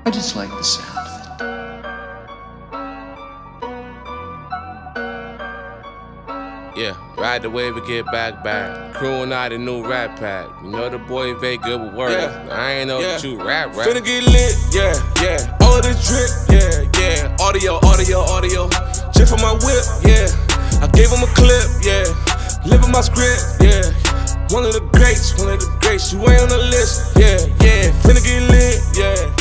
I just like the sound of it. Yeah, ride the wave and get back. Crewing out a new rap pack. You know the boy very good with words. Yeah. I ain't know that you rap. Finna get lit, yeah. All this drip, yeah. Audio. Chip for my whip, yeah. I gave him a clip, yeah. Living my script, yeah. One of the greats. You ain't on the list, yeah. Finna get lit, yeah.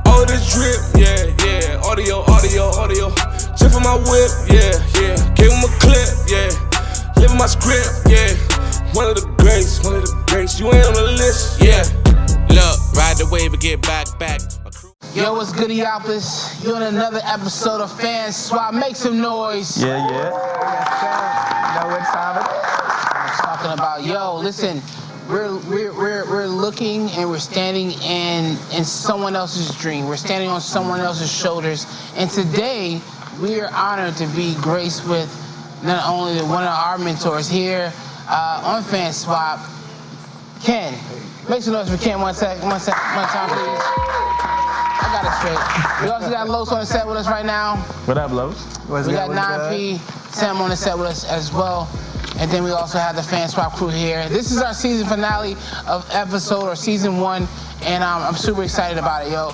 All this drip, yeah. Audio. Chip for my whip, yeah. Gave him a clip, yeah. Living my script, yeah. One of the greats. You ain't on the list, yeah. Look, ride the wave and get back. Yo, what's good, Eopolis? You in another episode of Fan Swap. Make some noise. Yeah. Know what time it is? I'm talking about, yo, listen, we're looking and we're standing in someone else's dream. We're standing on someone else's shoulders. And today, we are honored to be graced with not only one of our mentors here on Fan Swap, Ken. Make some noise for Ken one time, please. I got it straight. We also got Los on the set with us right now. What up, Los? We got 9P, Sam on the set with us as well. And then we also have the Fan Swap crew here. This is our season finale of episode or season 1, and I'm super excited about it, yo.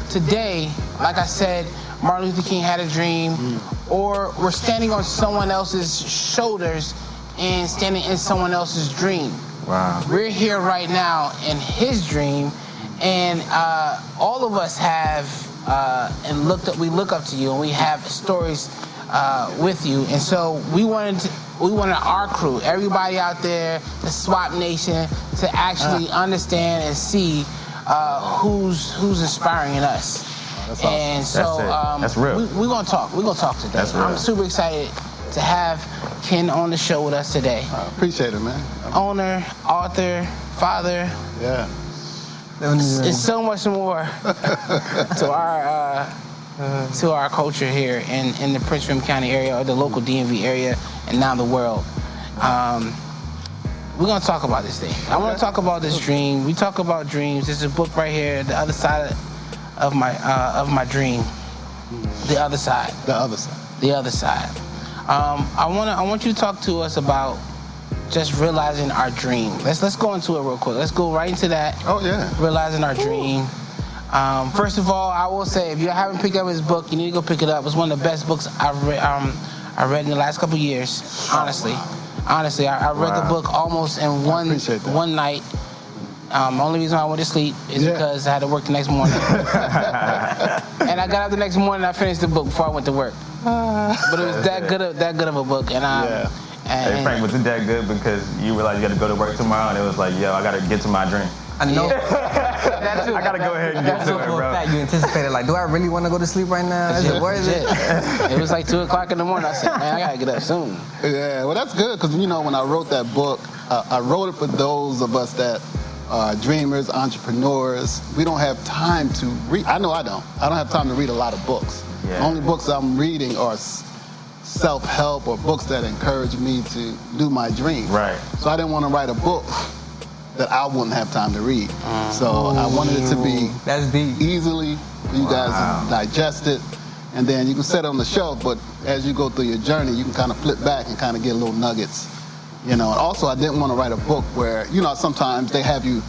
Today, like I said, Martin Luther King had a dream, or we're standing on someone else's shoulders and standing in someone else's dream. Wow. We're here right now in his dream, and all of us have we look up to you, and we have stories with you, and so we wanted our crew, everybody out there, the Swap Nation, to actually understand and see who's inspiring us. That's awesome. And so that's real. We're gonna talk. We're gonna talk today. That's real. I'm super excited to have Ken on the show with us today. I appreciate it, man. Owner, author, father. Yeah. It's so much more to our culture here in the Prince William County area, or the local DMV area, and now the world. We're gonna talk about this thing. I want to talk about this dream. We talk about dreams. There's a book right here, The Other Side of my dream. The other side. I want you to talk to us about just realizing our dream. Let's go into it real quick. Let's go right into that. Oh, yeah. Realizing our dream. First of all, I will say, if you haven't picked up his book, you need to go pick it up. It's one of the best books I've read in the last couple of years. Honestly, I read the book almost in one night. Only reason I went to sleep is because I had to work the next morning. And I got up the next morning and I finished the book before I went to work. But it was that good of a book. And Hey, Frank, was it that good because you realized you got to go to work tomorrow, and it was like, yo, I got to get to my dream? I know. That too. I got to go ahead and get to it, bro. Fact, you anticipated, like, do I really want to go to sleep right now? Is it worth it? It was like 2 o'clock in the morning. I said, man, I got to get up soon. Yeah, well, that's good, because, when I wrote that book, I wrote it for those of us that are dreamers, entrepreneurs. We don't have time to read. I know I don't. I don't have time to read a lot of books. Yeah. The only books I'm reading are self-help or books that encourage me to do my dream. Right. So I didn't want to write a book that I wouldn't have time to read. So I wanted it to be easily for you guys to digest it, and then you can set it on the shelf, but as you go through your journey, you can kind of flip back and kind of get little nuggets. And also I didn't want to write a book where, sometimes they have you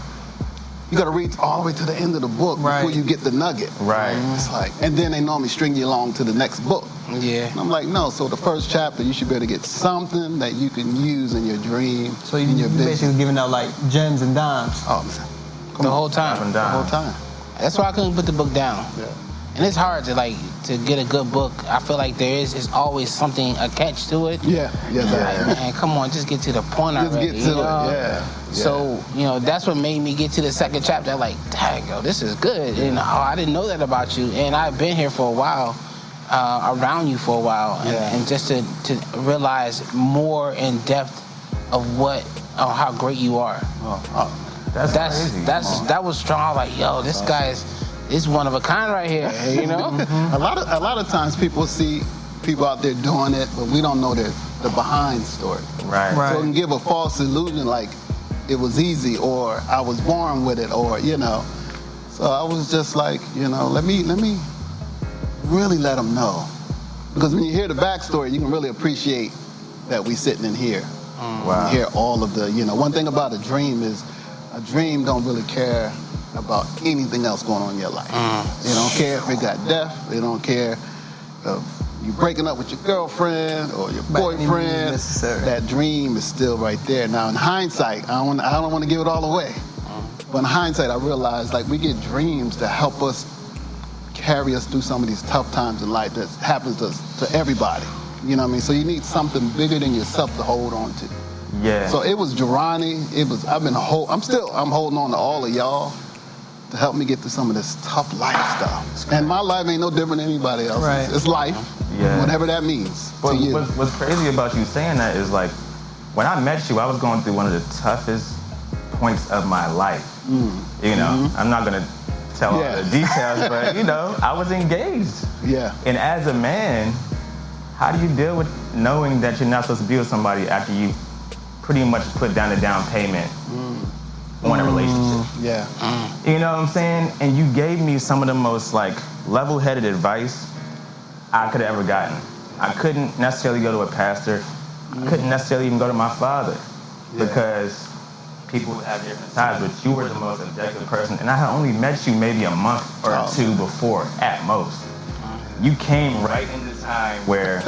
got to read all the way to the end of the book before you get the nugget. Right. It's like, and then they normally string you along to the next book. Yeah. And I'm like, no, so the first chapter, you should be able to get something that you can use in your dream, So in your you business. basically giving out like gems and dimes. Oh, man. The whole time. The whole time. That's why I couldn't put the book down. Yeah. And it's hard to get a good book. I feel like is always something attached to it. Yeah. Like, man, come on, just get to the point already. Just get to it, yeah. So, that's what made me get to the second chapter. Like, dang, yo, this is good. And I didn't know that about you. And I've been here for a while, around you for a while. And just to realize more in depth of how great you are. That was strong. I was like, yo, this guy's one of a kind right here, A lot of times people see people out there doing it, but we don't know the behind story. Right. So it can give a false illusion like it was easy, or I was born with it, or So I was just like, let me really let them know. Because when you hear the backstory, you can really appreciate that we sitting in here. Wow. You hear all of the, one thing about a dream is a dream don't really care about anything else going on in your life. They don't care if it got death. They don't care if you're breaking up with your girlfriend or your boyfriend. That dream is still right there. Now, in hindsight, I don't want to give it all away. But in hindsight, I realized we get dreams to help us carry us through some of these tough times in life that happens to everybody. You know what I mean? So you need something bigger than yourself to hold on to. Yeah. So it was Jirani. I'm holding on to all of y'all to help me get through some of this tough life stuff. And my life ain't no different than anybody else's. Right. It's life, whatever that means to you. What's crazy about you saying that is when I met you, I was going through one of the toughest points of my life. I'm not gonna tell all the details, but I was engaged. Yeah. And as a man, how do you deal with knowing that you're not supposed to be with somebody after you pretty much put down the down payment on a relationship? Yeah. You know what I'm saying? And you gave me some of the most level-headed advice I could have ever gotten. I couldn't necessarily go to a pastor. I couldn't necessarily even go to my father because people have different sides, but you were the most objective person. And I had only met you maybe a month or two before at most. You came right in the time where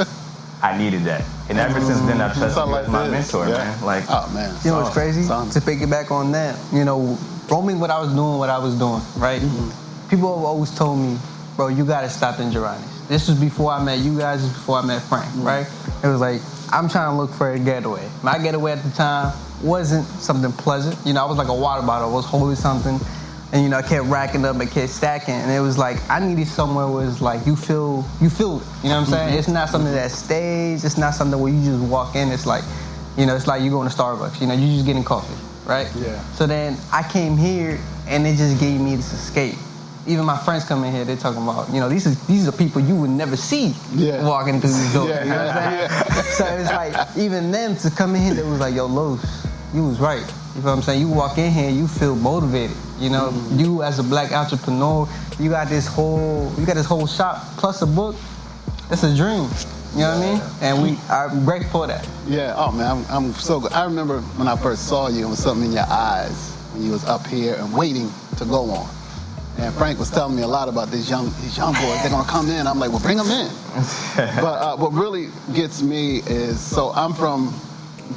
I needed that. And ever since then, I've trusted you as my mentor, man. Oh, man. You know what's crazy? To piggyback on that, roaming what I was doing, right? People have always told me, bro, you got to stop in Jirani. This was before I met you guys, this was before I met Frank, right? It was I'm trying to look for a getaway. My getaway at the time wasn't something pleasant. I was like a water bottle. I was holding something, and I kept racking up, I kept stacking, and it was I needed somewhere where it's you feel it. You know what I'm saying? It's not something that stays. It's not something where you just walk in. It's it's like you going to Starbucks. You just getting coffee, right? Yeah. So then I came here, and it just gave me this escape. Even my friends come in here, they're talking about, these are people you would never see walking through these doors. You know what I'm saying? So it's even them to come in here, they was yo, Los, you was right. You know what I'm saying? You walk in here, you feel motivated. You as a black entrepreneur, you got this whole shop plus a book. That's a dream. You know what I mean? And I'm grateful for that. Yeah. Oh man, I'm so good. I remember when I first saw you, it was something in your eyes when you was up here and waiting to go on. And Frank was telling me a lot about these young boys. They're gonna come in. I'm like, well, bring them in. But what really gets me is, so I'm from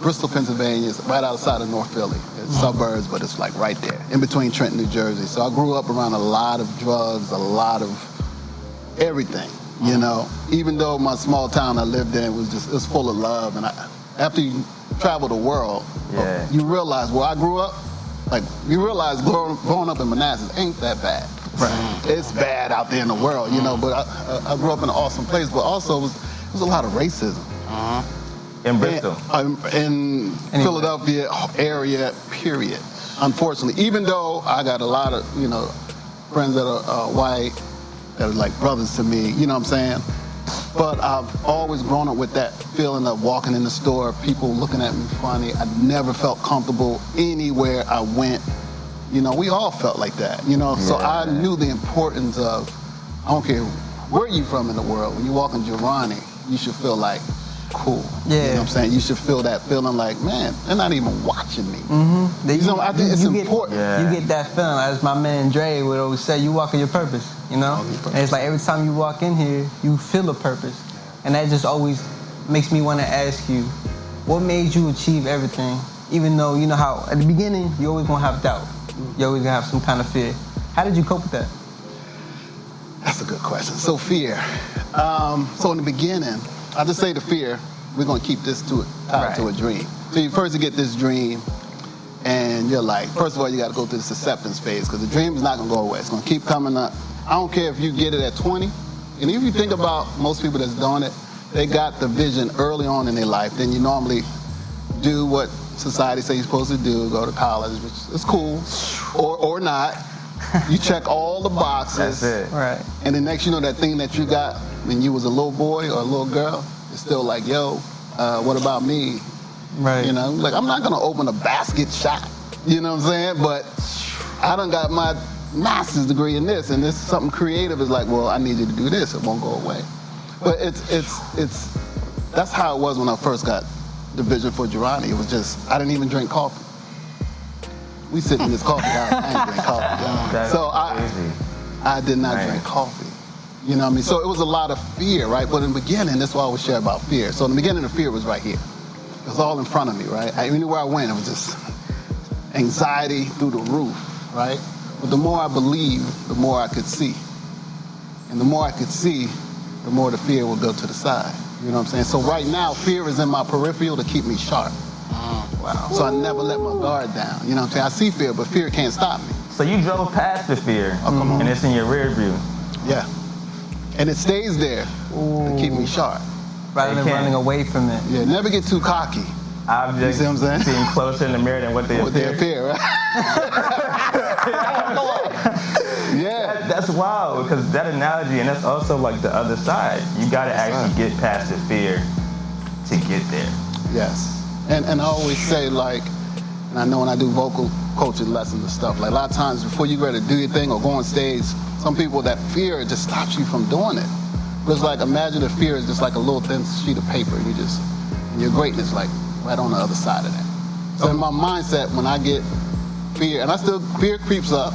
Bristol, Pennsylvania. It's right outside of North Philly. It's suburbs, but it's right there, in between Trenton, New Jersey. So I grew up around a lot of drugs, a lot of everything. Even though my small town I lived in it was full of love. And after you travel the world, you realize where I grew up. You realize growing up in Manassas ain't that bad. Right. It's bad out there in the world, but I grew up in an awesome place, but also it was a lot of racism. In Bristol? In Philadelphia area, period. Unfortunately, even though I got a lot of, friends that are white, that are like brothers to me, you know what I'm saying? But I've always grown up with that feeling of walking in the store, people looking at me funny. I never felt comfortable anywhere I went. We all felt like that, So I knew the importance of, I don't care where you from in the world, when you walk in Jirani, you should feel cool. Yeah. You know what I'm saying? You should feel that feeling man, they're not even watching me. I think it's important. You get that feeling, as my man Dre would always say, you walk in your purpose, And it's every time you walk in here, you feel a purpose. And that just always makes me want to ask you, what made you achieve everything? Even though, how at the beginning, you're always going to have doubt. You're always going to have some kind of fear. How did you cope with that? That's a good question. So fear. So in the beginning, I'll just say the fear, we're going to keep this tied to a dream. So you first get this dream, and you're first of all, you got to go through this acceptance phase, because the dream is not going to go away. It's going to keep coming up. I don't care if you get it at 20. And if you think about most people that's doing it, they got the vision early on in their life. Then you normally do what society says you're supposed to do, go to college, which is cool, or not. You check all the boxes. That's it. Right. And the next you know, that thing that you got when you was a little boy or a little girl, it's still yo, what about me? Right. I'm not gonna open a basket shop. You know what I'm saying? But I done got my master's degree in this, and this something creative is like, well, I need you to do this. It won't go away. But that's how it was when I first got the vision for Jirani. It was just, I didn't even drink coffee. We sit in this coffee house, I ain't drink coffee. So I did not drink coffee. You know what I mean? So it was a lot of fear, right? But in the beginning, that's why I always share about fear. So in the beginning, the fear was right here. It was all in front of me, right? Anywhere I went, it was just anxiety through the roof, right? But the more I believed, the more I could see. And the more I could see, the more the fear would go to the side. You know what I'm saying? So right now, fear is in my peripheral to keep me sharp. Wow. So I never let my guard down. You know what I'm saying? I see fear, but fear can't stop me. So you drove past the fear, and it's in your rear view. Yeah. And it stays there to keep me sharp. Rather than running away from it. Yeah, never get too cocky. I've just you see what I'm saying? seen closer in the mirror than what they appear, right? Yeah. That's wild, because that analogy, and that's also like the other side. You got to actually get past the fear to get there. Yes. And I always say, like, and I know when I do vocal coaching lessons and stuff, like a lot of times before you ready to do your thing or go on stage, some people, that fear just stops you from doing it. But it's like, imagine if fear is just like a little thin sheet of paper, and your greatness like right on the other side of that. So in my mindset, when I get fear, and fear creeps up,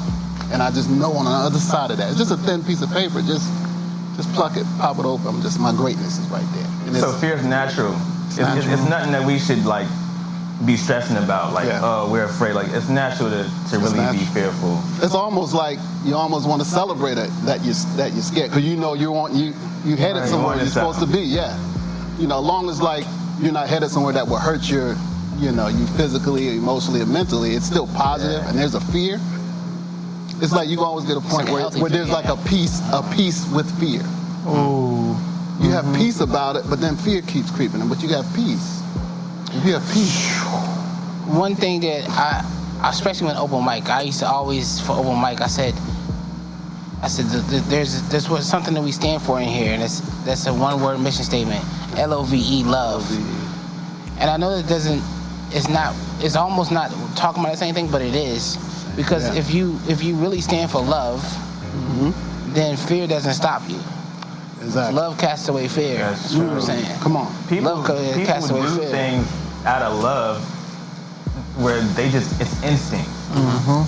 and I just know on the other side of that, it's just a thin piece of paper, just pluck it, pop it open, my greatness is right there. And so fear is natural. It's nothing that we should like be stressing about, like, oh, we're afraid. Like, it's natural to really be fearful. It's almost like you almost want to celebrate it that you're scared, because you know you headed somewhere you're supposed to be. Yeah, you know, as long as like you're not headed somewhere that will hurt you physically, or emotionally, or mentally, it's still positive. And there's a fear. It's like you always get a point where there's like a peace with fear. Ooh. You have peace about it, but then fear keeps creeping in. But you got peace. If you have peace. One thing that I, especially when open mic, I used to always, for open mic, I said, there's something that we stand for in here, and that's a one-word mission statement, LOVE, love. And I know that it's almost not talking about the same thing, but it is, because if you really stand for love, then fear doesn't stop you. Exactly. Love casts away fear. That's what we're saying. Come on. People do things out of love where it's instinct.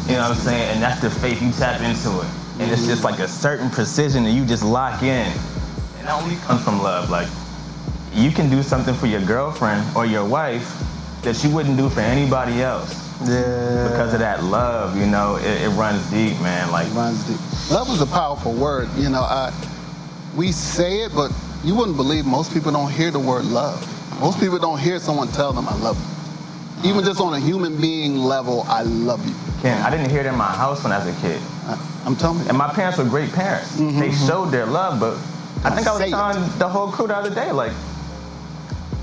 You know what I'm saying? And that's the faith, you tap into it. And it's just like a certain precision that you just lock in. And that only comes from love. Like, you can do something for your girlfriend or your wife that you wouldn't do for anybody else. Yeah. Because of that love, you know, it runs deep, man. Like, it runs deep. Love is a powerful word. You know, we say it, but you wouldn't believe most people don't hear the word love. Most people don't hear someone tell them, I love you. Even just on a human being level, I love you. Ken, I didn't hear it in my house when I was a kid. I'm telling you. And my parents were great parents. They showed their love, but I think I was telling the whole crew the other day, like,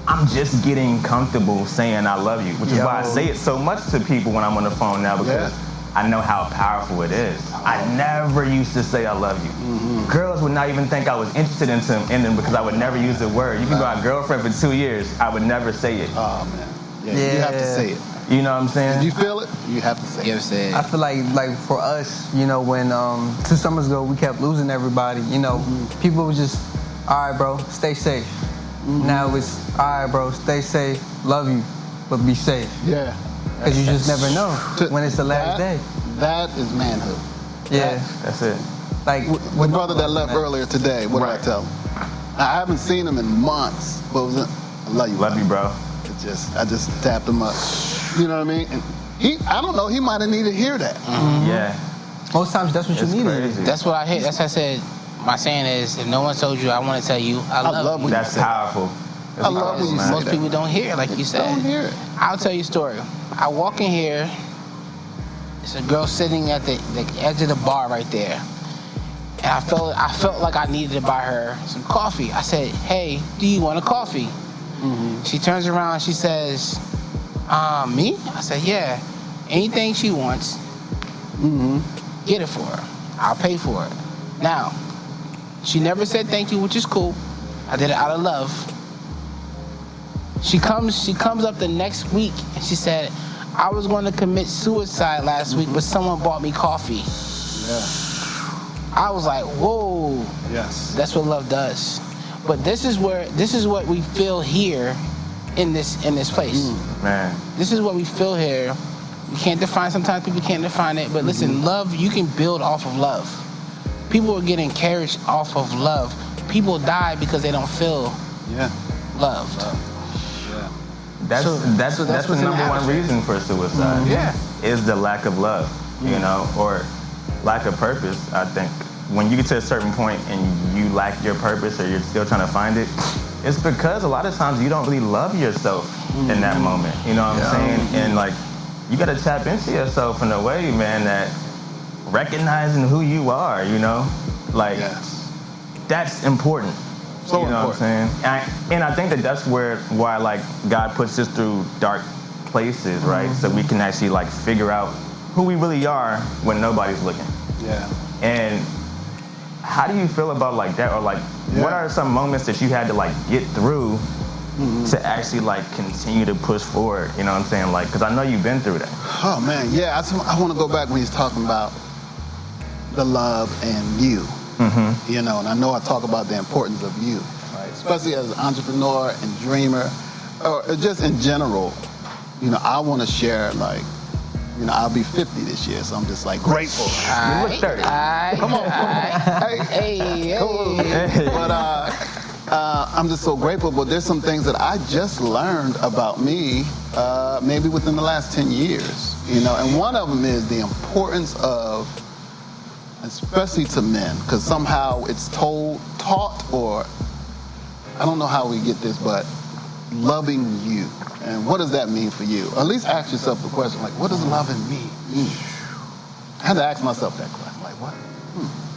I'm just getting comfortable saying I love you, which is why I say it so much to people when I'm on the phone now, because I know how powerful it is. I never used to say I love you. Girls would not even think I was interested in them because I would never use the word. You can go out girlfriend for 2 years, I would never say it. Oh, man. Yeah. You have to say it. You know what I'm saying? If you feel it, you have to say it. I feel like for us, you know, when 2 summers ago we kept losing everybody, you know, people were just, all right, bro, stay safe. Now it's, all right, bro, stay safe, love you, but be safe. Yeah. Because you just never know when it's the last day. That is manhood. Yeah. That's it. Like, the brother that left earlier today, what did I tell him? I haven't seen him in months, but I love you. Love you, bro. I just tapped him up. You know what I mean? And I don't know, he might have needed to hear that. Yeah. Most times that's what you need. That's what I hear. That's what I said. My saying is, if no one told you, I want to tell you, I love you. That's powerful. I love when you say most that. people don't hear it, like you said. Don't hear it. I'll tell you a story. I walk in here, there's a girl sitting at the edge of the bar right there. And I felt like I needed to buy her some coffee. I said, hey, do you want a coffee? She turns around, she says, me? I said, yeah. Anything she wants, get it for her. I'll pay for it. Now, she never said thank you, which is cool. I did it out of love. She comes up the next week and she said, I was going to commit suicide last week, but someone bought me coffee. I was like, whoa. Yes. That's what love does. But this is what we feel here in this place. Man. This is what we feel here. You can't define, sometimes people can't define it, but listen, love, you can build off of love. People are getting encouraged off of love. People die because they don't feel loved. That's the number one reason for suicide. Is the lack of love, you know, or lack of purpose. I think when you get to a certain point and you lack your purpose or you're still trying to find it, it's because a lot of times you don't really love yourself in that moment. You know what I'm saying? And like, you gotta tap into yourself in a way, man, that recognizing who you are, you know? Like, that's important. So you know important. What I'm saying? And I think that's why like God puts us through dark places, right? So we can actually like figure out who we really are when nobody's looking. Yeah. And how do you feel about like that? Or like, what are some moments that you had to like get through to actually like continue to push forward? You know what I'm saying? Like, because I know you've been through that. Oh man, yeah. I want to go back when he's talking about the love and you. You know, and I know I talk about the importance of you, right? Especially as an entrepreneur and dreamer, or just in general. You know, I want to share, like, you know, I'll be 50 this year, so I'm just like grateful. You look 30. Come on. Hey. But I'm just so grateful. But there's some things that I just learned about me, maybe within the last 10 years. You know, and one of them is the importance of, especially to men, because somehow it's taught, or I don't know how we get this, but loving you. And what does that mean for you? Or at least ask yourself the question, like, what does loving me mean? I had to ask myself that question, like, what?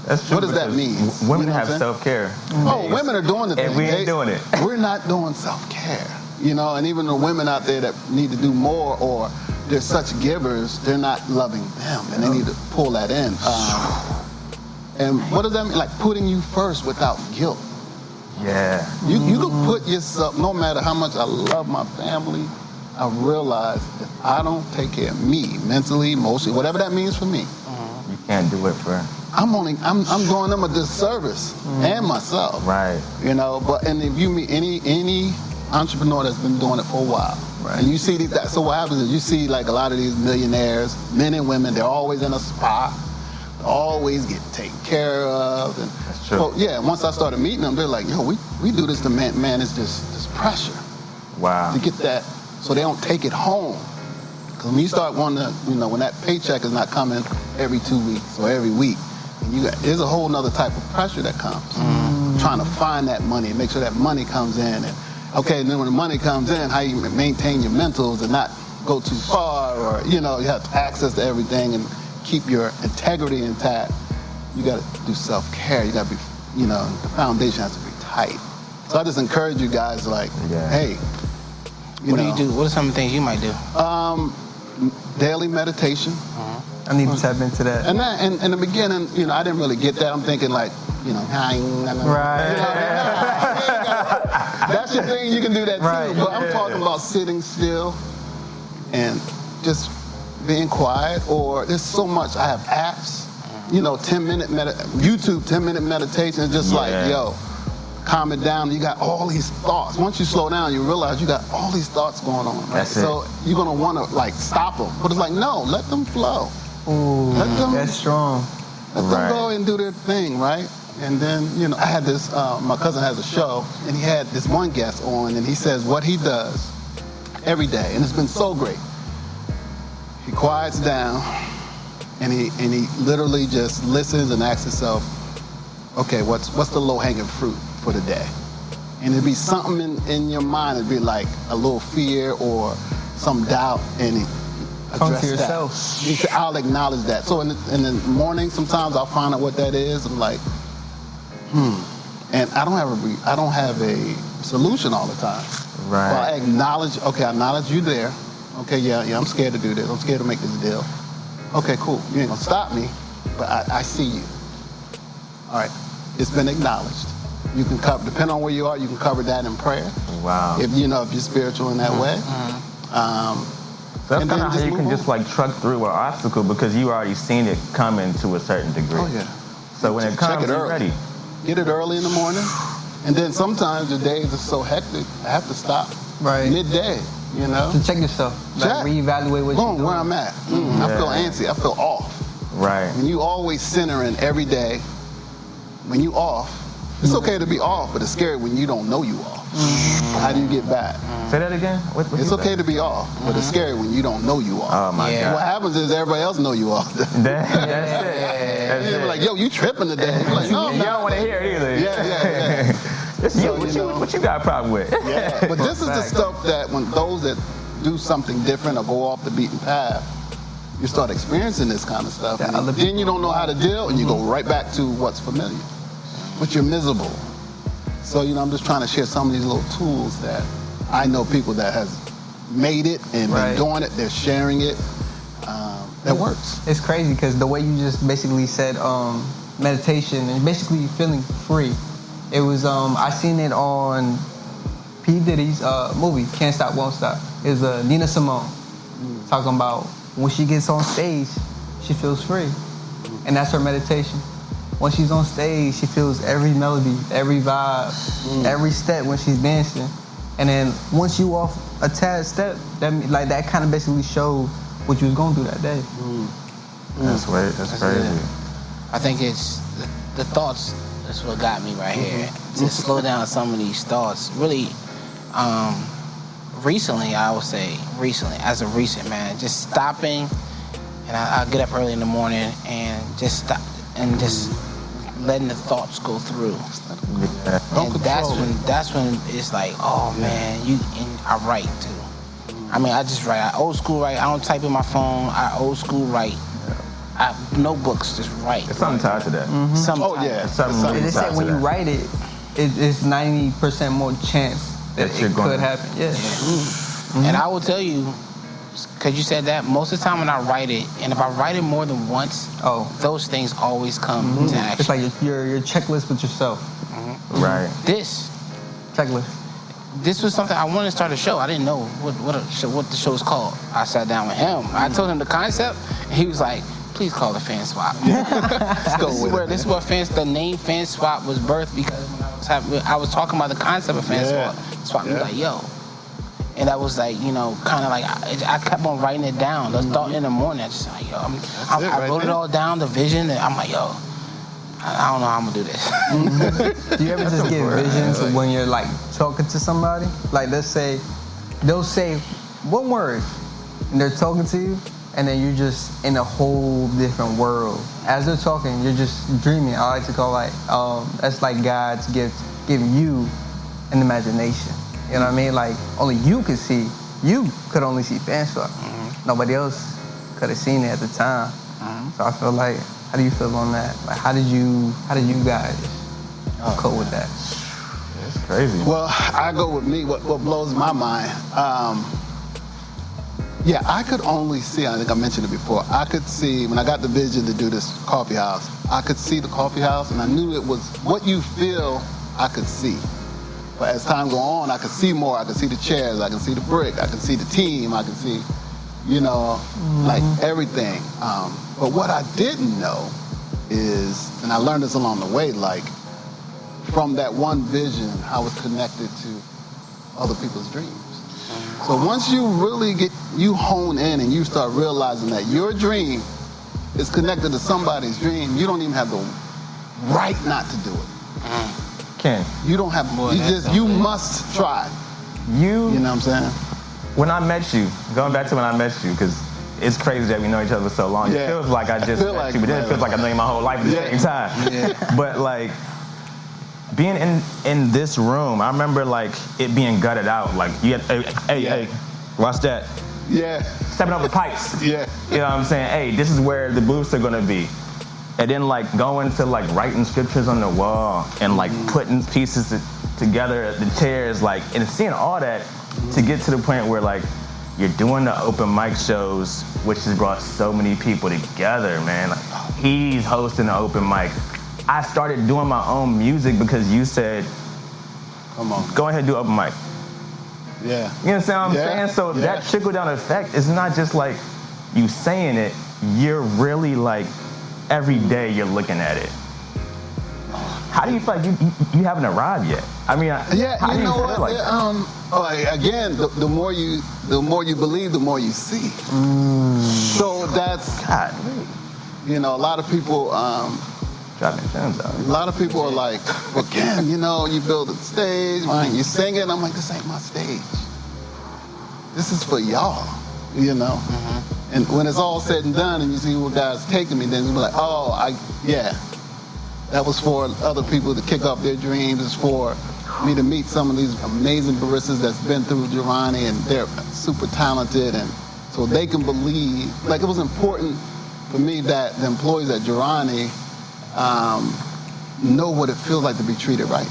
That's true. What does that mean? Women You know have self-care. Oh, women are doing the thing. And we ain't doing it. We're not doing self-care. You know, and even the women out there that need to do more, or they're such givers, they're not loving them, and they need to pull that in. And what does that mean? Like putting you first without guilt. Yeah. You can put yourself, no matter how much I love my family, I realize if I don't take care of me, mentally, emotionally, whatever that means for me, you can't do it for. I'm doing them a disservice and myself. Right. You know, and if you meet any entrepreneur that's been doing it for a while, right? And you see so what happens is you see like a lot of these millionaires, men and women, they're always in a spa, always get taken care of. And that's true. So yeah, once I started meeting them, they're like, yo, we do this to manage this pressure. Wow. To get that, so they don't take it home. Because when you start wanting to, you know, when that paycheck is not coming every 2 weeks or every week, there's a whole nother type of pressure that comes. Trying to find that money and make sure that money comes in. And okay, and then when the money comes in, how you maintain your mentals and not go too far, or, you know, you have access to everything and keep your integrity intact. You got to do self-care. You got to be, you know, the foundation has to be tight. So I just encourage you guys, like, hey, What do you do? What are some of the things you might do? Daily meditation. I need to tap into that. And that, in the beginning, you know, I didn't really get that. I'm thinking like, you know, Right. You know, that's your thing. You can do that too. But I'm talking about sitting still and just being quiet. Or there's so much. I have apps. You know, 10-minute YouTube 10-minute meditation. It's just like, yo, calm it down. You got all these thoughts. Once you slow down, you realize you got all these thoughts going on. Right? So you're gonna want to like stop them. But it's like, no, let them flow. Ooh, that's strong. Let them go and do their thing, right? And then, you know, I had this, my cousin has a show, and he had this one guest on, and he says what he does every day, and it's been so great. He quiets down, and he literally just listens and asks himself, okay, what's the low-hanging fruit for the day? And it'd be something in your mind, it'd be like a little fear or some doubt, and he come to yourself. He said, I'll acknowledge that. So in the morning, sometimes I'll find out what that is. I'm like, and I don't have a solution all the time. Right. Well, I acknowledge you there. Okay, yeah, I'm scared to do this. I'm scared to make this deal. Okay, cool. You ain't gonna stop me, but I see you. All right, it's been acknowledged. You can cover, depending on where you are, you can cover that in prayer. Wow. If you're spiritual in that way. That's kind of how you can just like truck through an obstacle because you already seen it coming to a certain degree. Oh yeah. So when it comes, you're ready. Get it early in the morning, and then sometimes the days are so hectic, I have to stop midday. You know, to check yourself, like reevaluate what you're doing. Where I'm at. I feel antsy. I feel off. Right. When you always centering every day, when you off, it's okay to be off, but it's scary when you don't know you off. How do you get back? Say that again. What it's okay to be off, but it's scary when you don't know you off. Oh my God. What happens is everybody else know you off. That's it. They're like, yo, you tripping today? You're like, no, you don't want to hear it either. Yeah. What you got a problem with? Yeah. But this is the stuff that when those that do something different or go off the beaten path, you start experiencing this kind of stuff. And then you don't know how to deal, and you go right back to what's familiar. But you're miserable. So, I'm just trying to share some of these little tools that I know people that has made it and been doing it, they're sharing it. That works. It's crazy because the way you just basically said meditation and basically feeling free. It was, I seen it on P. Diddy's movie, Can't Stop, Won't Stop. It was Nina Simone talking about when she gets on stage, she feels free. And that's her meditation. When she's on stage, she feels every melody, every vibe, every step when she's dancing. And then once you off a tad step, that kind of basically showed what you was going through that day. That's weird. That's crazy. I think it's the thoughts. That's what got me right here. To slow down some of these thoughts. Really, recently, I would say, as of recent, man, just stopping, and I get up early in the morning and just stop and just letting the thoughts go through. And that's when it's like, oh man, I write too. I mean, I just write. I old school write. I don't type in my phone. I old school write. Notebooks, just write. It's something tied to that. Oh yeah. They said when you write it, it's 90% more chance that it could happen. Yeah. And I will tell you, because you said that, most of the time when I write it, and if I write it more than once, those things always come to action. It's like your checklist with yourself. Right. This checklist. This was something I wanted to start a show. I didn't know what the show was called. I sat down with him. I told him the concept, and he was like, please call it Fan Swap. This is where the name Fan Swap was birthed, because when I was talking about the concept of Fan Swap. He was like, yo. And that was like, kind of like, I kept on writing it down. The thought in the morning, I just like, yo, I wrote it all down, the vision, and I'm like, yo, I don't know how I'm gonna do this. Do you ever just get visions when you're like talking to somebody? Like, let's say, they'll say one word, and they're talking to you, and then you're just in a whole different world. As they're talking, you're just dreaming. I like to call that's like God's gift, giving you an imagination. You know what I mean? Like, only you could see. You could only see Fan Swap. Nobody else could have seen it at the time. So I feel like, how do you feel on that? Like, how did you guys cope with that? It's crazy. Well, I go with me. What blows my mind? I could only see. I think I mentioned it before. I could see when I got the vision to do this coffee house. I could see the coffee house, and I knew it was what you feel. I could see. But as time go on, I could see more. I could see the chairs. I could see the brick. I could see the team. I could see, like everything. But what I didn't know is, and I learned this along the way, like from that one vision, how it's connected to other people's dreams. So once you really you hone in and you start realizing that your dream is connected to somebody's dream, you don't even have the right not to do it. Ken. You don't have, you must try. You know what I'm saying? When I met you, going back to when I met you, because it's crazy that we know each other for so long. It feels like I just met you, but then it feels like I know you my whole life at the same time. But like, being in this room, I remember like it being gutted out. Like, you had, hey, watch that. Yeah. Stepping over pipes. Yeah. You know what I'm saying? Hey, this is where the booths are gonna be. And then like going to like writing scriptures on the wall and like putting pieces together, the chairs, like, and seeing all that to get to the point where like you're doing the open mic shows, which has brought so many people together, man. Like, he's hosting the open mic. I started doing my own music because you said, come on, go ahead and do open mic. Yeah. You understand what I'm saying? So that trickle-down effect is not just like you saying it, you're really like, every day you're looking at it. How do you feel like you haven't arrived yet? I mean, how do you feel like that? Again, the more you believe, the more you see. So that's, God, you know, a lot of people, dropping gems out. a lot of people are like, well, Ken, you know, you build a stage, man, you sing it. I'm like, this ain't my stage. This is for y'all, you know. And when it's all said and done, and you see where God's taking me, then you'll be like, oh, that was for other people to kick off their dreams. It's for me to meet some of these amazing baristas that's been through Jirani, and they're super talented, and so they can believe. Like, it was important for me that the employees at Jirani know what it feels like to be treated right.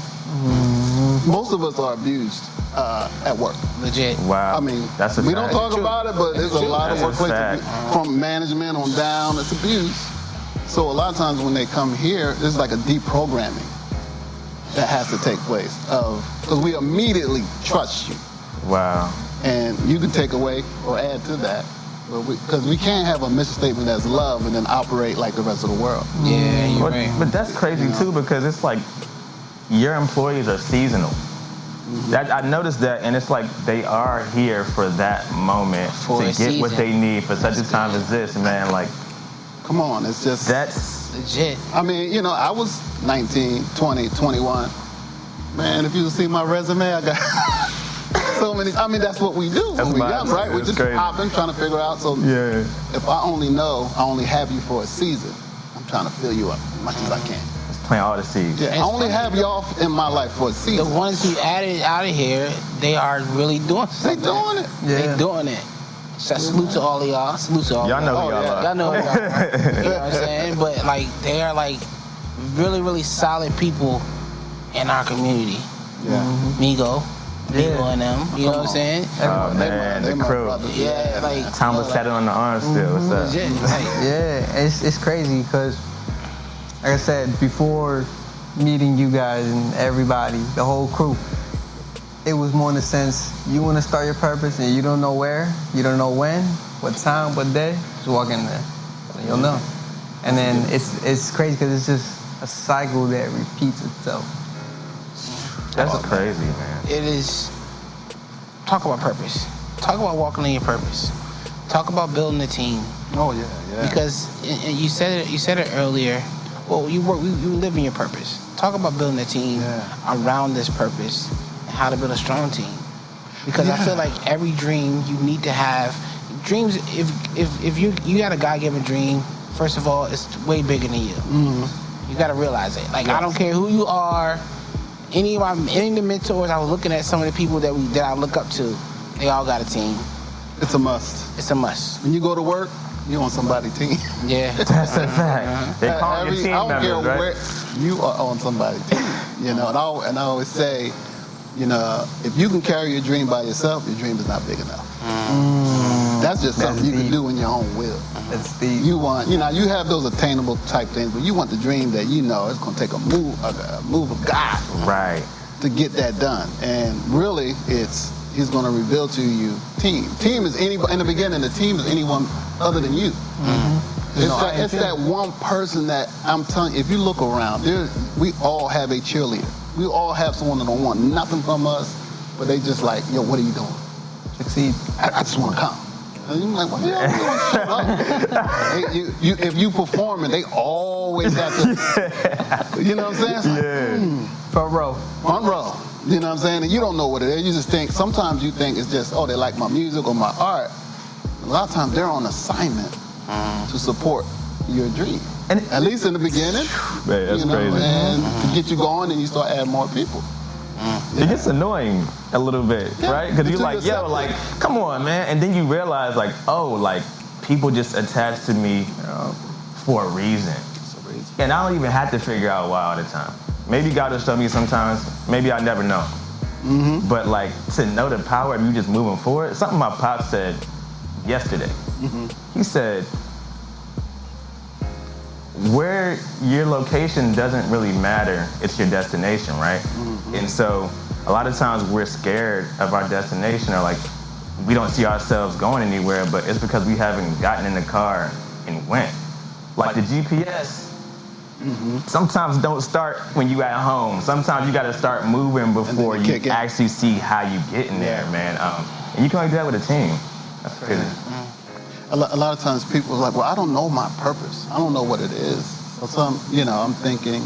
Most of us are abused at work. Legit. Wow. I mean, that's a we fact. don't talk about it, but there's a lot of That's a workplaces from management on down. It's abuse. So a lot of times when they come here, there's like a deprogramming that has to take place because we immediately trust you. Wow. And you can take away or add to that, because we can't have a mission statement that's love and then operate like the rest of the world. Yeah, you're right. But that's crazy too, because it's like your employees are seasonal. I noticed that, and it's like they are here for that moment For to a get what season. they need for such a time as this, man. Like, Come on, it's just... that's legit. I mean, you know, I was 19, 20, 21. Man, if you see my resume, I got so many... I mean, that's what we do when we're young, right? We're just popping, trying to figure out. So if I only have you for a season, I'm trying to fill you up as much as I can. plant all the seeds. Yeah, I only have y'all in my life for a season. The ones who added out of here, they are really doing They something. doing it. They doing it. So salute to all of y'all. Salute to all Y'all know y'all. who y'all are. Y'all know who y'all are. You know what I'm saying? But like, they are like really, really solid people in our community. Yeah. Migo and them. You know what I'm saying? Oh man, the crew. Yeah, like Tom was tatted on the arm still. What's up? legit. Like, Yeah, it's crazy because, like I said, before meeting you guys and everybody, the whole crew, it was more in the sense, you want to start your purpose and you don't know where, you don't know when, what time, what day, just walk in there. And you'll know. And then it's crazy because it's just a cycle that repeats itself. That's crazy, man. it is. Talk about purpose. Talk about walking in your purpose. Talk about building a team. Oh yeah. Because and you said it earlier. Well, you live in your purpose. Talk about building a team around this purpose and how to build a strong team. Because I feel like every dream you need to have dreams. If you got a God-given dream, first of all, it's way bigger than you. You got to realize it. Like I don't care who you are. Any of the mentors, I was looking at some of the people that I look up to. They all got a team. It's a must. It's a must. When you go to work, you on somebody's team. Yeah. That's a fact. They call your team I don't members, care right? where you are on somebody's team. You know, and I always say, you know, if you can carry your dream by yourself, your dream is not big enough. That's just something you can do in your own will. That's deep. You want, you know, you have those attainable type things, but you want the dream that you know it's going to take a move of God, Right. to get that done. And really, He's going to reveal to you team. Team is anybody in the beginning. The team is anyone other than you. It's that one person that I'm telling you. If you look around, we all have a cheerleader. We all have someone that don't want nothing from us, but they just like, yo, what are you doing? Succeed. I just want to come. And you're like, what the hell are you doing? Shut up. If you performing, they always have to. You know what I'm saying? It's like, Front row. Front row. You know what I'm saying? And you don't know what it is. You just think, sometimes you think it's just, oh, they like my music or my art. A lot of times they're on assignment to support your dream. And at least in the beginning. Man, that's crazy. And to get you going, and you start adding more people. It gets annoying a little bit, right? Because you're like, yo, yourself. like, come on, man. And then you realize, like, oh, like, people just attach to me for a reason. And I don't even have to figure out why all the time. Maybe God will show me sometimes. Maybe I never know. But, like, to know the power of you just moving forward, something my pop said yesterday. He said, where your location doesn't really matter, it's your destination, right? And so a lot of times we're scared of our destination, or like we don't see ourselves going anywhere, but it's because we haven't gotten in the car and went. Like the GPS, sometimes don't start when you at home. Sometimes you got to start moving before you actually see how you get in there, man. And you can only do that with a team. That's crazy. A lot of times people are like, well, I don't know my purpose. I don't know what it is. So I'm thinking,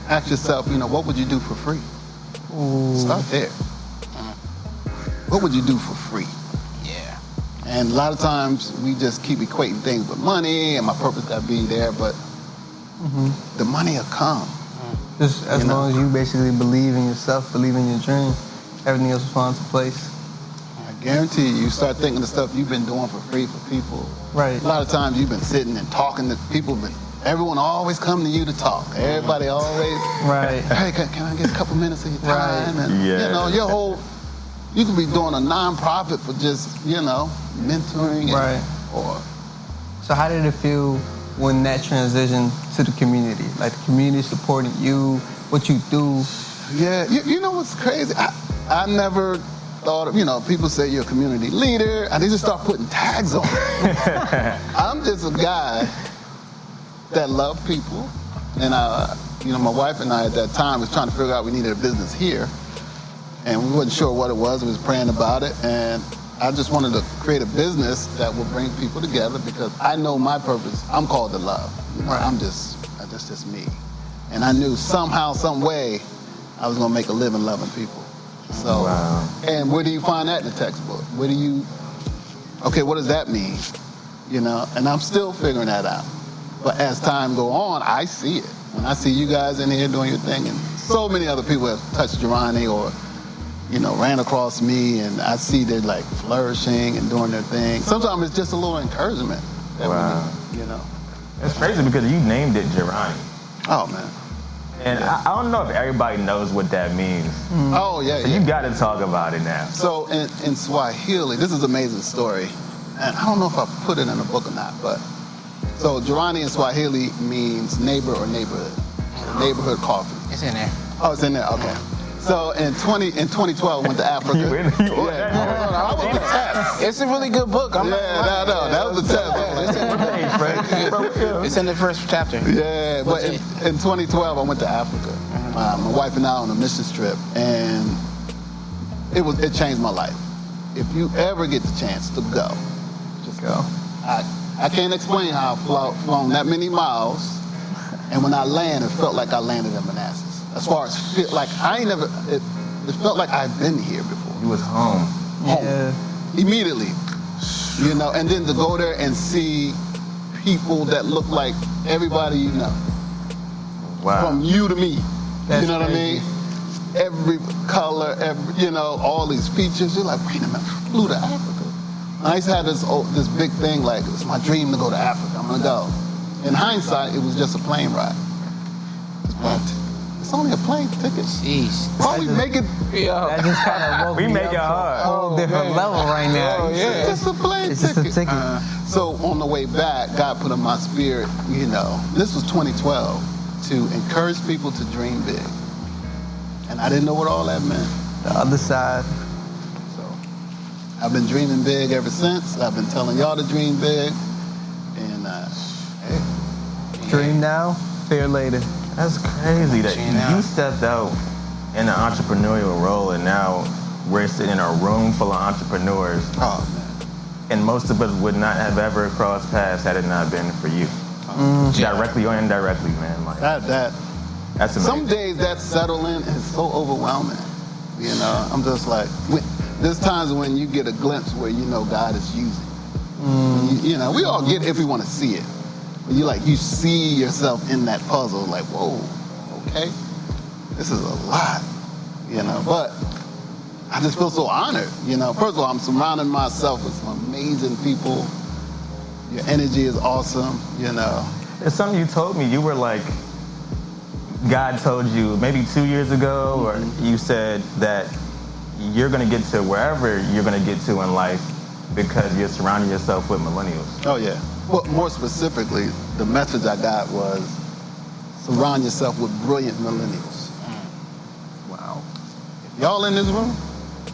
ask yourself, what would you do for free? Ooh. Start there. What would you do for free? Yeah. And a lot of times we just keep equating things with money and my purpose got to be there, but the money will come. Just as long as you basically believe in yourself, believe in your dream, everything else will fall into place. I guarantee you start thinking the stuff you've been doing for free for people. Right. A lot of times you've been sitting and talking to people, everyone always come to you to talk. Everybody always, hey, can I get a couple minutes of your time? Right. And, your whole, you could be doing a non-profit for just, mentoring. So how did it feel when that transitioned to the community? Like the community supporting you, what you do? Yeah, you know what's crazy? I never thought of, people say you're a community leader, and they just start putting tags on it. I'm just a guy that loved people, and my wife and I at that time was trying to figure out we needed a business here, and we wasn't sure what it was. We was praying about it, and I just wanted to create a business that would bring people together because I know my purpose. I'm called to love. That's just me, and I knew somehow, some way, I was gonna make a living loving people. So, and where do you find that in the textbook? What does that mean? And I'm still figuring that out. But as time go on, I see it. When I see you guys in here doing your thing, and so many other people have touched Jirani or, ran across me, and I see they're like flourishing and doing their thing. Sometimes it's just a little encouragement. That we need, It's crazy because you named it Jirani. Oh, man. And I don't know if everybody knows what that means. Oh, yeah, so you got to talk about it now. So in Swahili, this is an amazing story. And I don't know if I put it in a book or not, but so Jirani in Swahili means neighbor or neighborhood. Neighborhood coffee. It's in there. Oh, it's in there, okay. So in 2012, I went to Africa. I was the test. It's a really good book. No, that was the test. It's in the first chapter. Yeah, but in 2012, I went to Africa. My wife and I on a mission trip, and it changed my life. If you ever get the chance to go, just go. I can't explain how I've flown that many miles, and when I land, it felt like I landed in Manassas. As far as it felt like I've been here before. You was home. Yeah. Immediately, and then to go there and see people that look like everybody you know. Wow. From you to me. That's you know what crazy. I mean? Every color, all these features. You're like, wait a minute, I flew to Africa. And I used to have this big thing like, it's my dream to go to Africa. I'm gonna go. In hindsight, it was just a plane ride. It's only a plane ticket. Jeez. Why we make it? That just kind of woke We me make up it to hard. a whole different level right now. It's just a plane It's ticket. just a ticket. So on the way back, God put in my spirit, this was 2012, to encourage people to dream big. And I didn't know what all that meant. The other side. So I've been dreaming big ever since. I've been telling y'all to dream big. And Dream now, fear later. That's crazy that you stepped out in an entrepreneurial role, and now we're sitting in a room full of entrepreneurs. Oh, man. And most of us would not have ever crossed paths had it not been for you. Directly or indirectly, man. Like, That's amazing. some days that settling is so overwhelming. I'm just like, there's times when you get a glimpse where God is using. We all get it if we want to see it. But you see yourself in that puzzle, like, whoa, okay, this is a lot, But I just feel so honored, First of all, I'm surrounding myself with some amazing people. Your energy is awesome, It's something you told me. You were like, God told you maybe 2 years ago, or you said that you're going to get to wherever you're going to get to in life because you're surrounding yourself with millennials. Oh, yeah. Well, more specifically, the message I got was surround yourself with brilliant millennials. Wow. Y'all in this room?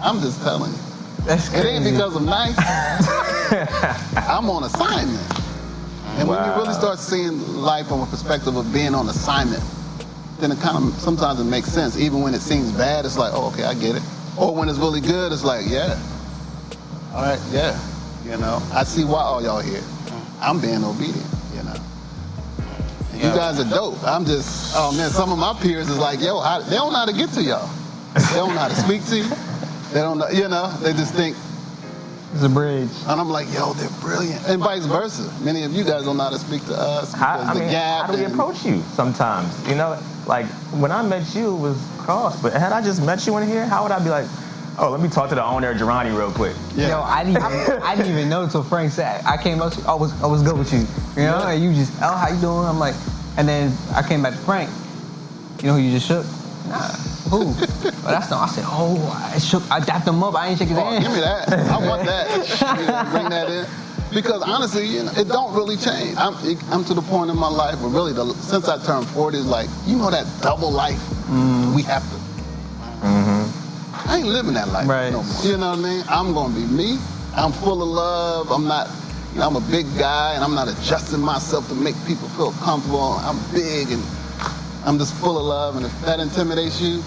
I'm just telling you. That's crazy. It ain't because I'm nice. I'm on assignment. And when you really start seeing life from a perspective of being on assignment, then it kind of, sometimes it makes sense. Even when it seems bad, it's like, oh, okay, I get it. Or when it's really good, it's like, yeah. All right, yeah. You know, I see why all y'all here. I'm being obedient, you know. And you guys are dope. I'm just, oh man, some of my peers is like, yo, they don't know how to get to y'all. They don't know how to speak to you. They don't know, you know, they just think, it's a bridge. and I'm like, yo, they're brilliant. And vice versa. Many of you guys don't know how to speak to us. How do we approach you sometimes? You know, like when I met you, it was cross. But had I just met you in here, how would I be like, oh, let me talk to the owner of Jirani real quick? Yeah. Yo, I didn't even know until Frank said, I came up to you, I was good with you. You know, and you just, oh, how you doing? I'm like, and then I came back to Frank. You know who you just shook? Nah, who? Well, that's not. I said, I dapped him up. I ain't shake his hand. Give me that. I want that. Bring that in. Because honestly, you know, it don't really change. I'm to the point in my life where really, since I turned 40, it's like, you know that double life we have to. I ain't living that life no more. You know what I mean? I'm gonna be me. I'm full of love. I'm not, you know, I'm a big guy and I'm not adjusting myself to make people feel comfortable. I'm big and I'm just full of love, and if that intimidates you,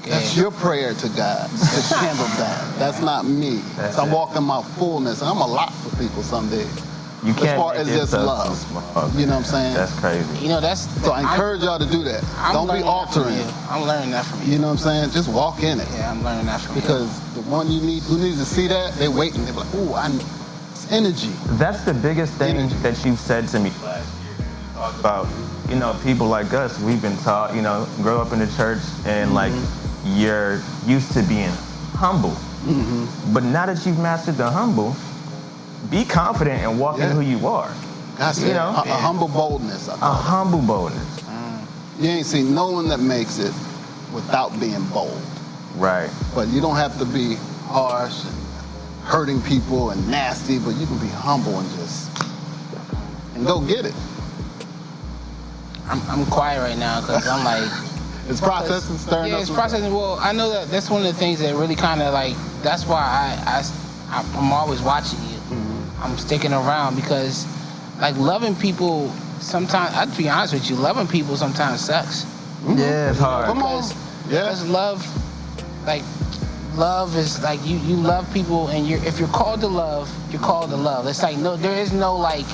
that's your prayer to God to handle that. That's not me. So I'm walking my fullness, and I'm a lot for people some days. You can't as far as just love. You know what I'm saying? That's crazy. You know, so I encourage y'all to do that. Don't be altering. I'm learning that from you. You know what I'm saying? Just walk in it. Yeah, I'm learning that from you. Because the one who needs to see that, they're waiting. They're like, ooh, it's energy. That's the biggest thing that you've said to me last year. You talked about, you know, people like us, we've been taught, you know, grow up in the church and like you're used to being humble. But now that you've mastered the humble, be confident and walk in who you are. That's you know? A humble boldness. A humble boldness. You ain't seen no one that makes it without being bold. Right. But you don't have to be harsh and hurting people and nasty, but you can be humble and go get it. I'm quiet right now because I'm like... It's processing, stirring up. Yeah, it's processing. Well, I know that's one of the things that really kind of like, that's why I'm always watching you. I'm sticking around because like loving people sometimes, I'll be honest with you, loving people sometimes sucks. Yeah, it's hard. Come on. Because love is like you love people, and if you're called to love, you're called to love. It's like there is no like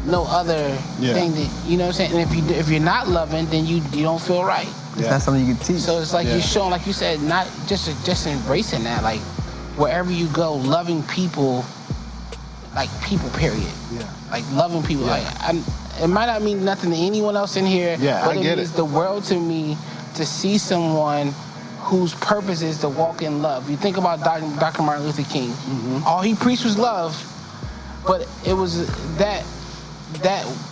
no other thing that, you know what I'm saying? And if you're not loving, then you don't feel right. It's not something you can teach. So it's like you're showing, like you said, not just embracing that, like wherever you go, loving people, like people, period. Yeah. Like loving people. Like it might not mean nothing to anyone else in here, but it means the world to me to see someone whose purpose is to walk in love. You think about Dr. Martin Luther King. All he preached was love, but it was that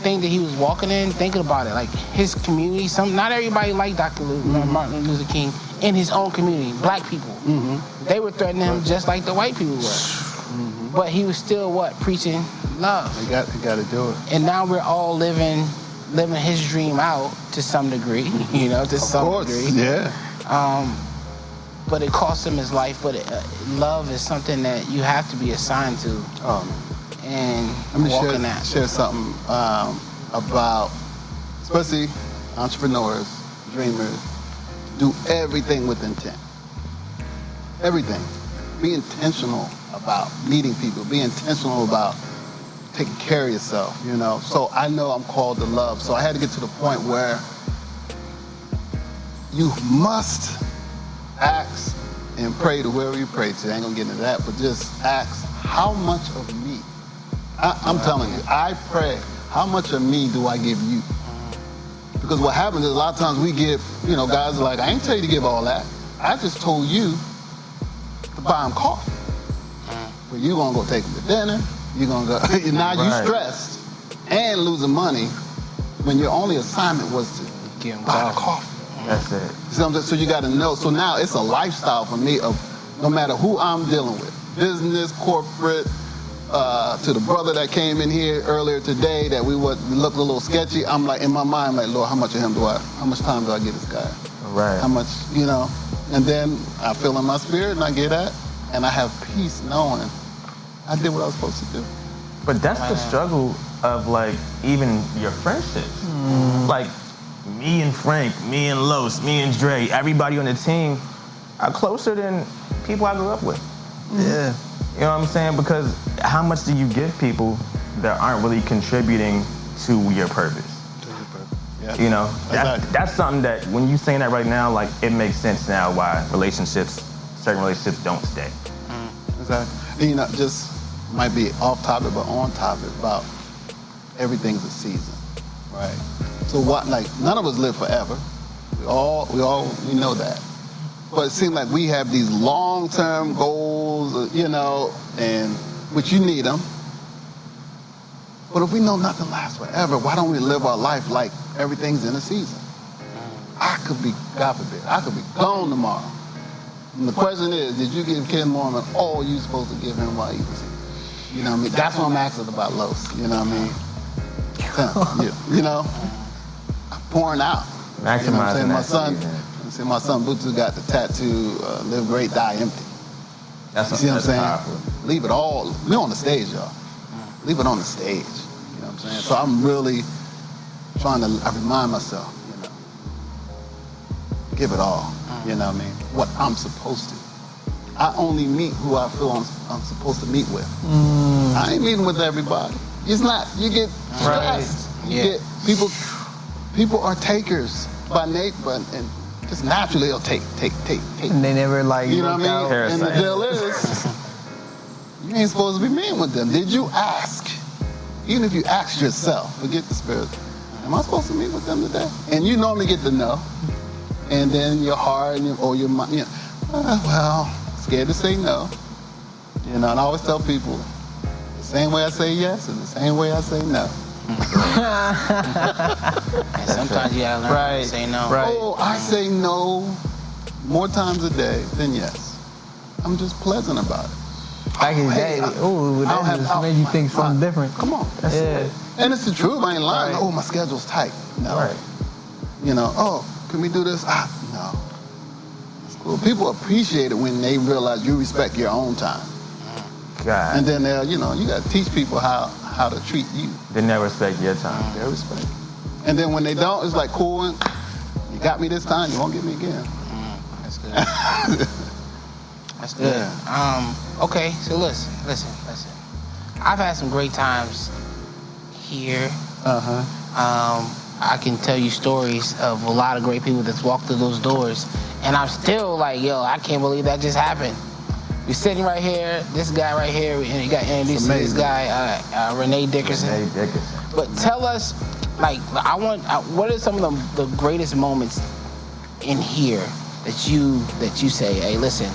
thing that he was walking in, thinking about it, like his community, not everybody liked Dr. Martin Luther King in his own community, black people. They were threatening him just like the white people were. But he was still preaching love. You got to do it. And now we're all living his dream out to some degree, you know, to some degree. Yeah. But it cost him his life, but love is something that you have to be assigned to. And let me share something about, especially entrepreneurs, dreamers, do everything with intent. Everything. Be intentional about meeting people. Be intentional about taking care of yourself, you know. So I know I'm called to love. So I had to get to the point where you must ask and pray to whoever you pray to. I ain't gonna get into that, but just ask, how much of me? I'm telling you, I pray, how much of me do I give you? Because what happens is a lot of times we give, you know, guys are like, I ain't tell you to give all that. I just told you to buy them coffee. But you gonna go take them to dinner. You're gonna go, now you stressed and losing money when your only assignment was to buy coffee. That's it. So you gotta know. So now it's a lifestyle for me of no matter who I'm dealing with, business, corporate, to the brother that came in here earlier today that we looked a little sketchy. I'm like, in my mind, I'm like, Lord, how much time do I give this guy? Right. How much, and then I feel in my spirit and I get that, and I have peace knowing I did what I was supposed to do. But that's the struggle of like even your friendships. Like me and Frank, me and Los, me and Dre, everybody on the team are closer than people I grew up with. Yeah. You know what I'm saying? Because how much do you give people that aren't really contributing to your purpose? Yeah. You know, Exactly. that's something that when you saying that right now, like it makes sense now why certain relationships don't stay. Exactly. And, just might be off topic, but on topic about everything's a season, right? So none of us live forever. We all know that. But it seems like we have these long-term goals, and which you need them. But if we know nothing lasts forever, why don't we live our life like everything's in a season? I could be, God forbid, I could be gone tomorrow. And the question is, did you give Ken Moorman all you supposed to give him while he was here? You know what I mean? That's what I'm asking about Los. You know what I mean? I'm pouring out. Maximizing My son Butsu got the tattoo, live great, die empty. That's You see what I'm saying? powerful. Leave it all. We're on the stage, y'all. Leave it on the stage. You know what I'm saying? So I'm really trying to remind myself, give it all. You know what I mean? What I'm supposed to. I only meet who I feel I'm supposed to meet with. I ain't meeting with everybody. It's not. You get stressed. You get people are takers by nature, and just naturally they'll take. And they never You know what I mean? Parasite. And the deal is, you ain't supposed to be meeting with them. Did you ask? Even if you asked yourself, forget the spirit. Am I supposed to meet with them today? And you normally get the no. And then your heart or your mind, well, scared to say no. And I always tell people, the same way I say yes and the same way I say no. And sometimes you gotta learn to say no. Right. Oh, I say no more times a day than yes. I'm just pleasant about it. Back in the day, that just made you think something different. Come on. That's it. And it's the truth. I ain't lying. Right. Oh, my schedule's tight. No. Right. Oh, can we do this? No. It's cool. People appreciate it when they realize you respect your own time. God. And then you got to teach people how to treat you. They never respect your time. They respect. And then when they don't, it's like, cool, you got me this time, you won't get me again. That's good. That's good. Yeah. Okay, so listen. I've had some great times here. I can tell you stories of a lot of great people that's walked through those doors, and I'm still like, I can't believe that just happened. You're sitting right here, this guy right here, and you got introduced to this guy, Renee Dickerson. Renee Dickerson. But tell us, what are some of the greatest moments in here that you say, hey, listen,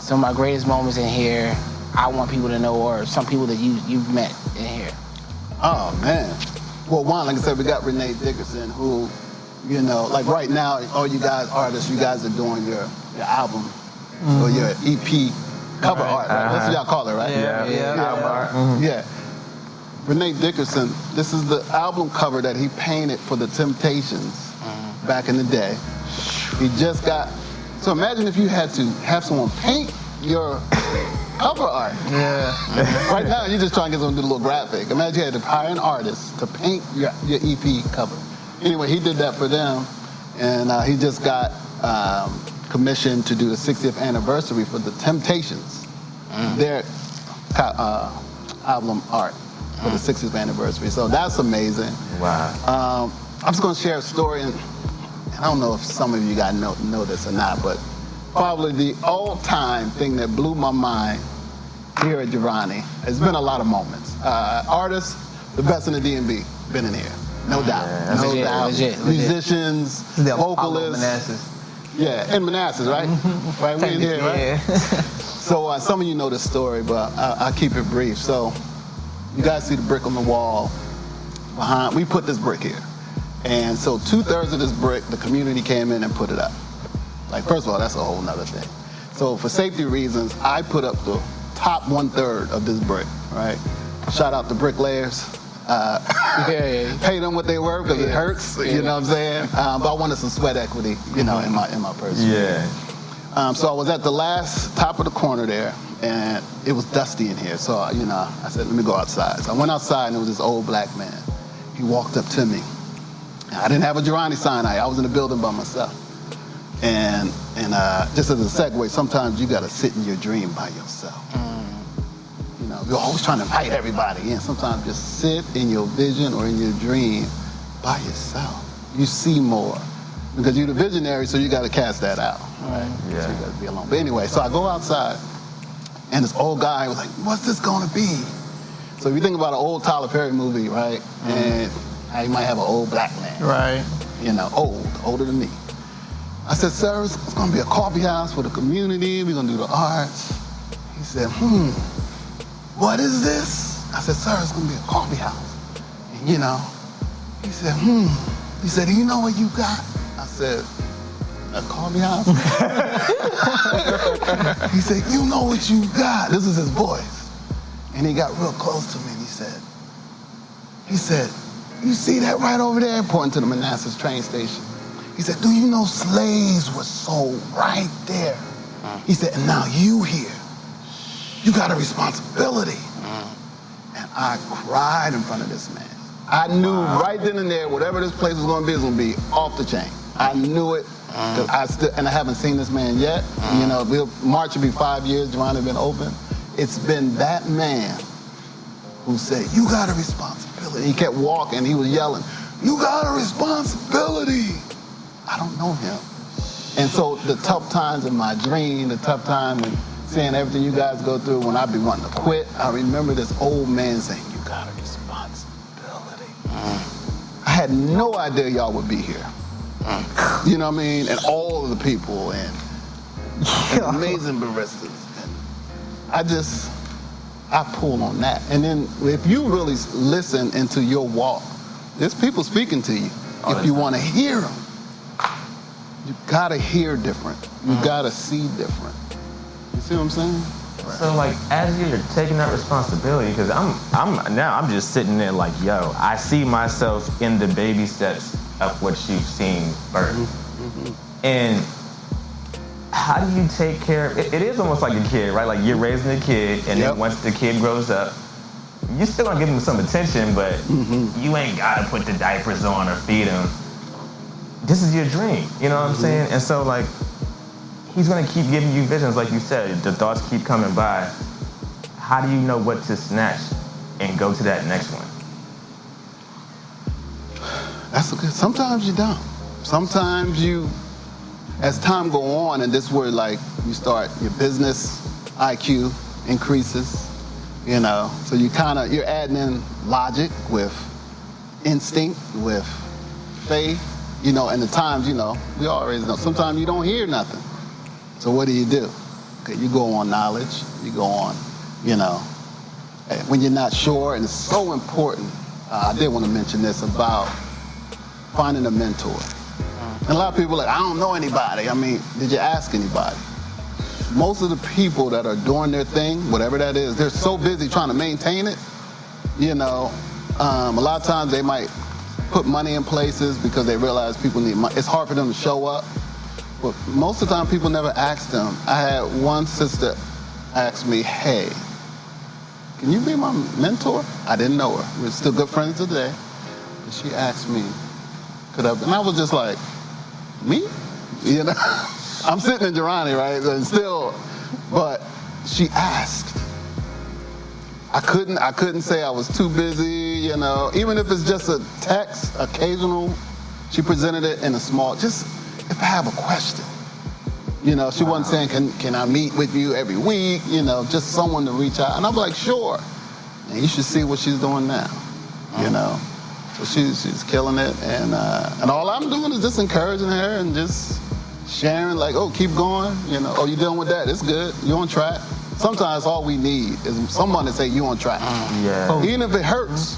some of my greatest moments in here, I want people to know, or some people that you've met in here? Oh, man. Well, one, like I said, we got Renee Dickerson, who, like right now, all you guys artists, you guys are doing your album or your EP cover art, right? That's what y'all call it, right? Album art. Yeah. Renee Dickerson, this is the album cover that he painted for the Temptations back in the day. He just got, so imagine if you had to have someone paint your cover art. Yeah. Right now, you're just trying to get someone to do a little graphic. Imagine you had to hire an artist to paint your EP cover. Anyway, he did that for them, and he just got commissioned to do the 60th anniversary for the Temptations, their album art for the 60th anniversary. So that's amazing. Wow. I'm just going to share a story, and I don't know if some of you guys know this or not, but probably the all-time thing that blew my mind here at Jirani. It's been a lot of moments. Artists, the best in the D&B, been in here. No doubt. No doubt. Legit. Musicians, vocalists. Manassas. Yeah, and Manassas, right? Right, we in here, right? Yeah. So some of you know this story, but I'll keep it brief. So you guys see the brick on the wall behind. We put this brick here. And so 2/3 of this brick, the community came in and put it up. Like, first of all, that's a whole nother thing. So for safety reasons, I put up the top 1/3 of this brick, right? Shout out to bricklayers. pay them what they were because it hurts. You know what I'm saying? But I wanted some sweat equity, you know, in my person. Yeah. So I was at the last top of the corner there, and it was dusty in here. So, you know, I said, let me go outside. So I went outside, and there was this old black man. He walked up to me. I didn't have a Jirani sign. I was in the building by myself. And just as a segue, sometimes you got to sit in your dream by yourself. You know, you're always trying to invite everybody in. Sometimes just sit in your vision or in your dream by yourself. You see more. Because you're the visionary, so you got to cast that out. Right? Yeah. So you got to be alone. But anyway, so I go outside, and this old guy was like, what's this going to be? So if you think about an old Tyler Perry movie, right? And how you might have an old black man. Right. You know, older than me. I said, sir, it's going to be a coffee house for the community. We're going to do the arts. He said, what is this? I said, sir, it's going to be a coffee house. And, you know, he said, He said, do you know what you got? I said, a coffee house? He said, you know what you got. This is his voice. And he got real close to me and he said, you see that right over there? Pointing to the Manassas train station. He said, do you know slaves were sold right there? He said, and now you here. You got a responsibility. And I cried in front of this man. I knew right then and there, whatever this place was going to be, was going to be off the chain. I knew it, and I haven't seen this man yet. You know, March will be 5 years, Jirani been open. It's been that man who said, you got a responsibility. He kept walking, he was yelling, you got a responsibility. I don't know him. And so the tough times in my dream, the tough time when seeing everything you guys go through, when I be wanting to quit, I remember this old man saying, you got a responsibility. I had no idea y'all would be here. You know what I mean? And all of the people and amazing baristas. And I pull on that. And then if you really listen into your walk, there's people speaking to you. If you want to hear them, you gotta hear different. You gotta see different. You see what I'm saying? So like, as you're taking that responsibility, because I'm just sitting there like, yo, I see myself in the baby steps of what you've seen birth. And how do you take care of it? It is almost like a kid, right? Like you're raising a kid, and then once the kid grows up, you still gonna give him some attention, but you ain't gotta put the diapers on or feed him. This is your dream, you know what I'm saying? And so like, he's gonna keep giving you visions, like you said, the thoughts keep coming by. How do you know what to snatch and go to that next one? That's okay. Sometimes you don't. Sometimes you, as time go on, and this is where like you start, your business IQ increases, you know, so you're adding in logic with instinct, with faith, you know, and the times, you know, we always know, sometimes you don't hear nothing. So what do? Okay, you go on knowledge, you go on, you know, when you're not sure, and it's so important. I did want to mention this about finding a mentor. And a lot of people are like, I don't know anybody. I mean, did you ask anybody? Most of the people that are doing their thing, whatever that is, they're so busy trying to maintain it, you know, a lot of times they might put money in places because they realize people need money. It's hard for them to show up. But most of the time, people never ask them. I had one sister ask me, hey, can you be my mentor? I didn't know her. We're still good friends today. But she asked me, and I was just like, me? You know? I'm sitting in Jirani, right? And still, but she asked. I couldn't say I was too busy, you know. Even if it's just a text, occasional, she presented it in a small, just if I have a question. You know, she wasn't saying, can I meet with you every week? You know, just someone to reach out. And I'm like, sure. And you should see what she's doing now, you know. So she's killing it. And all I'm doing is just encouraging her and just sharing, like, oh, keep going. You know, oh, you're dealing with that. It's good. You're on track. Sometimes all we need is someone to say, you on track. Even if it hurts.